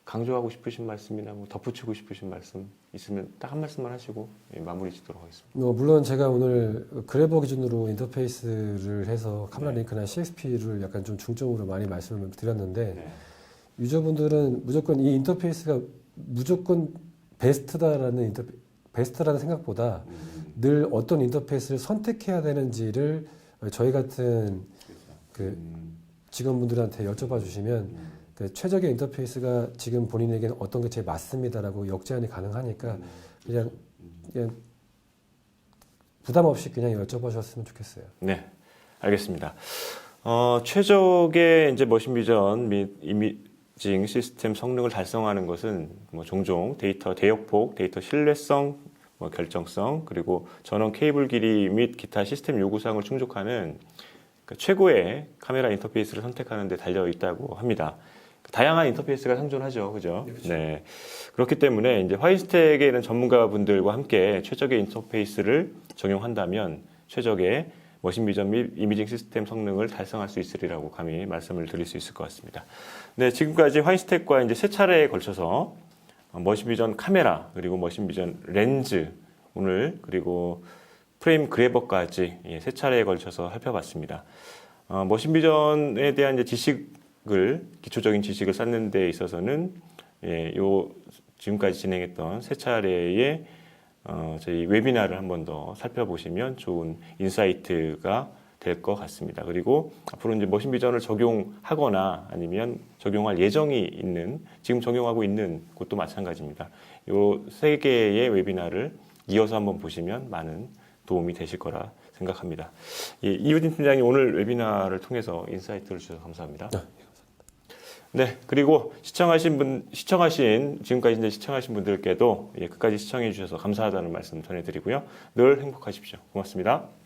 강조하고 싶으신 말씀이나 뭐 덧붙이고 싶으신 말씀 있으면 딱 한 말씀만 하시고 마무리 짓도록 하겠습니다. 물론 제가 오늘 그래버 기준으로 인터페이스를 해서 카메라 링크나 CXP를 약간 좀 중점으로 많이 말씀을 드렸는데 유저분들은 무조건 이 인터페이스가 무조건 베스트다라는 베스트라는 생각보다 늘 어떤 인터페이스를 선택해야 되는지를 저희 같은 그 직원분들한테 여쭤봐 주시면 그 최적의 인터페이스가 지금 본인에게는 어떤 게 제일 맞습니다라고 역제안이 가능하니까 그냥 부담 없이 그냥 여쭤보셨으면 좋겠어요. 네, 알겠습니다. 최적의 이제 머신 비전 및 이미징 시스템 성능을 달성하는 것은 뭐 종종 데이터 대역폭, 데이터 신뢰성, 뭐 결정성, 그리고 전원 케이블 길이 및 기타 시스템 요구사항을 충족하는 최고의 카메라 인터페이스를 선택하는 데 달려 있다고 합니다. 다양한 인터페이스가 상존하죠, 그죠? 그렇죠. 네. 그렇기 때문에 이제 화이스텍에 있는 전문가분들과 함께 최적의 인터페이스를 적용한다면 최적의 머신 비전 및 이미징 시스템 성능을 달성할 수 있으리라고 감히 말씀을 드릴 수 있을 것 같습니다. 네, 지금까지 화이스텍과 이제 세 차례에 걸쳐서 머신 비전 카메라 그리고 머신 비전 렌즈 오늘 그리고 프레임 그래버까지 세 차례에 걸쳐서 살펴봤습니다. 머신 비전에 대한 이제 기초적인 지식을 쌓는 데 있어서는 지금까지 진행했던 세 차례의 저희 웨비나를 한 번 더 살펴보시면 좋은 인사이트가 될 것 같습니다. 그리고 앞으로 이제 머신 비전을 적용하거나 아니면 적용할 예정이 있는, 지금 적용하고 있는 곳도 마찬가지입니다. 요 세 개의 웨비나를 이어서 한번 보시면 많은 도움이 되실 거라 생각합니다. 이우진 팀장님 오늘 웨비나를 통해서 인사이트를 주셔서 감사합니다. 네, 그리고 지금까지 이제 시청하신 분들께도 끝까지 시청해 주셔서 감사하다는 말씀 전해드리고요. 늘 행복하십시오. 고맙습니다.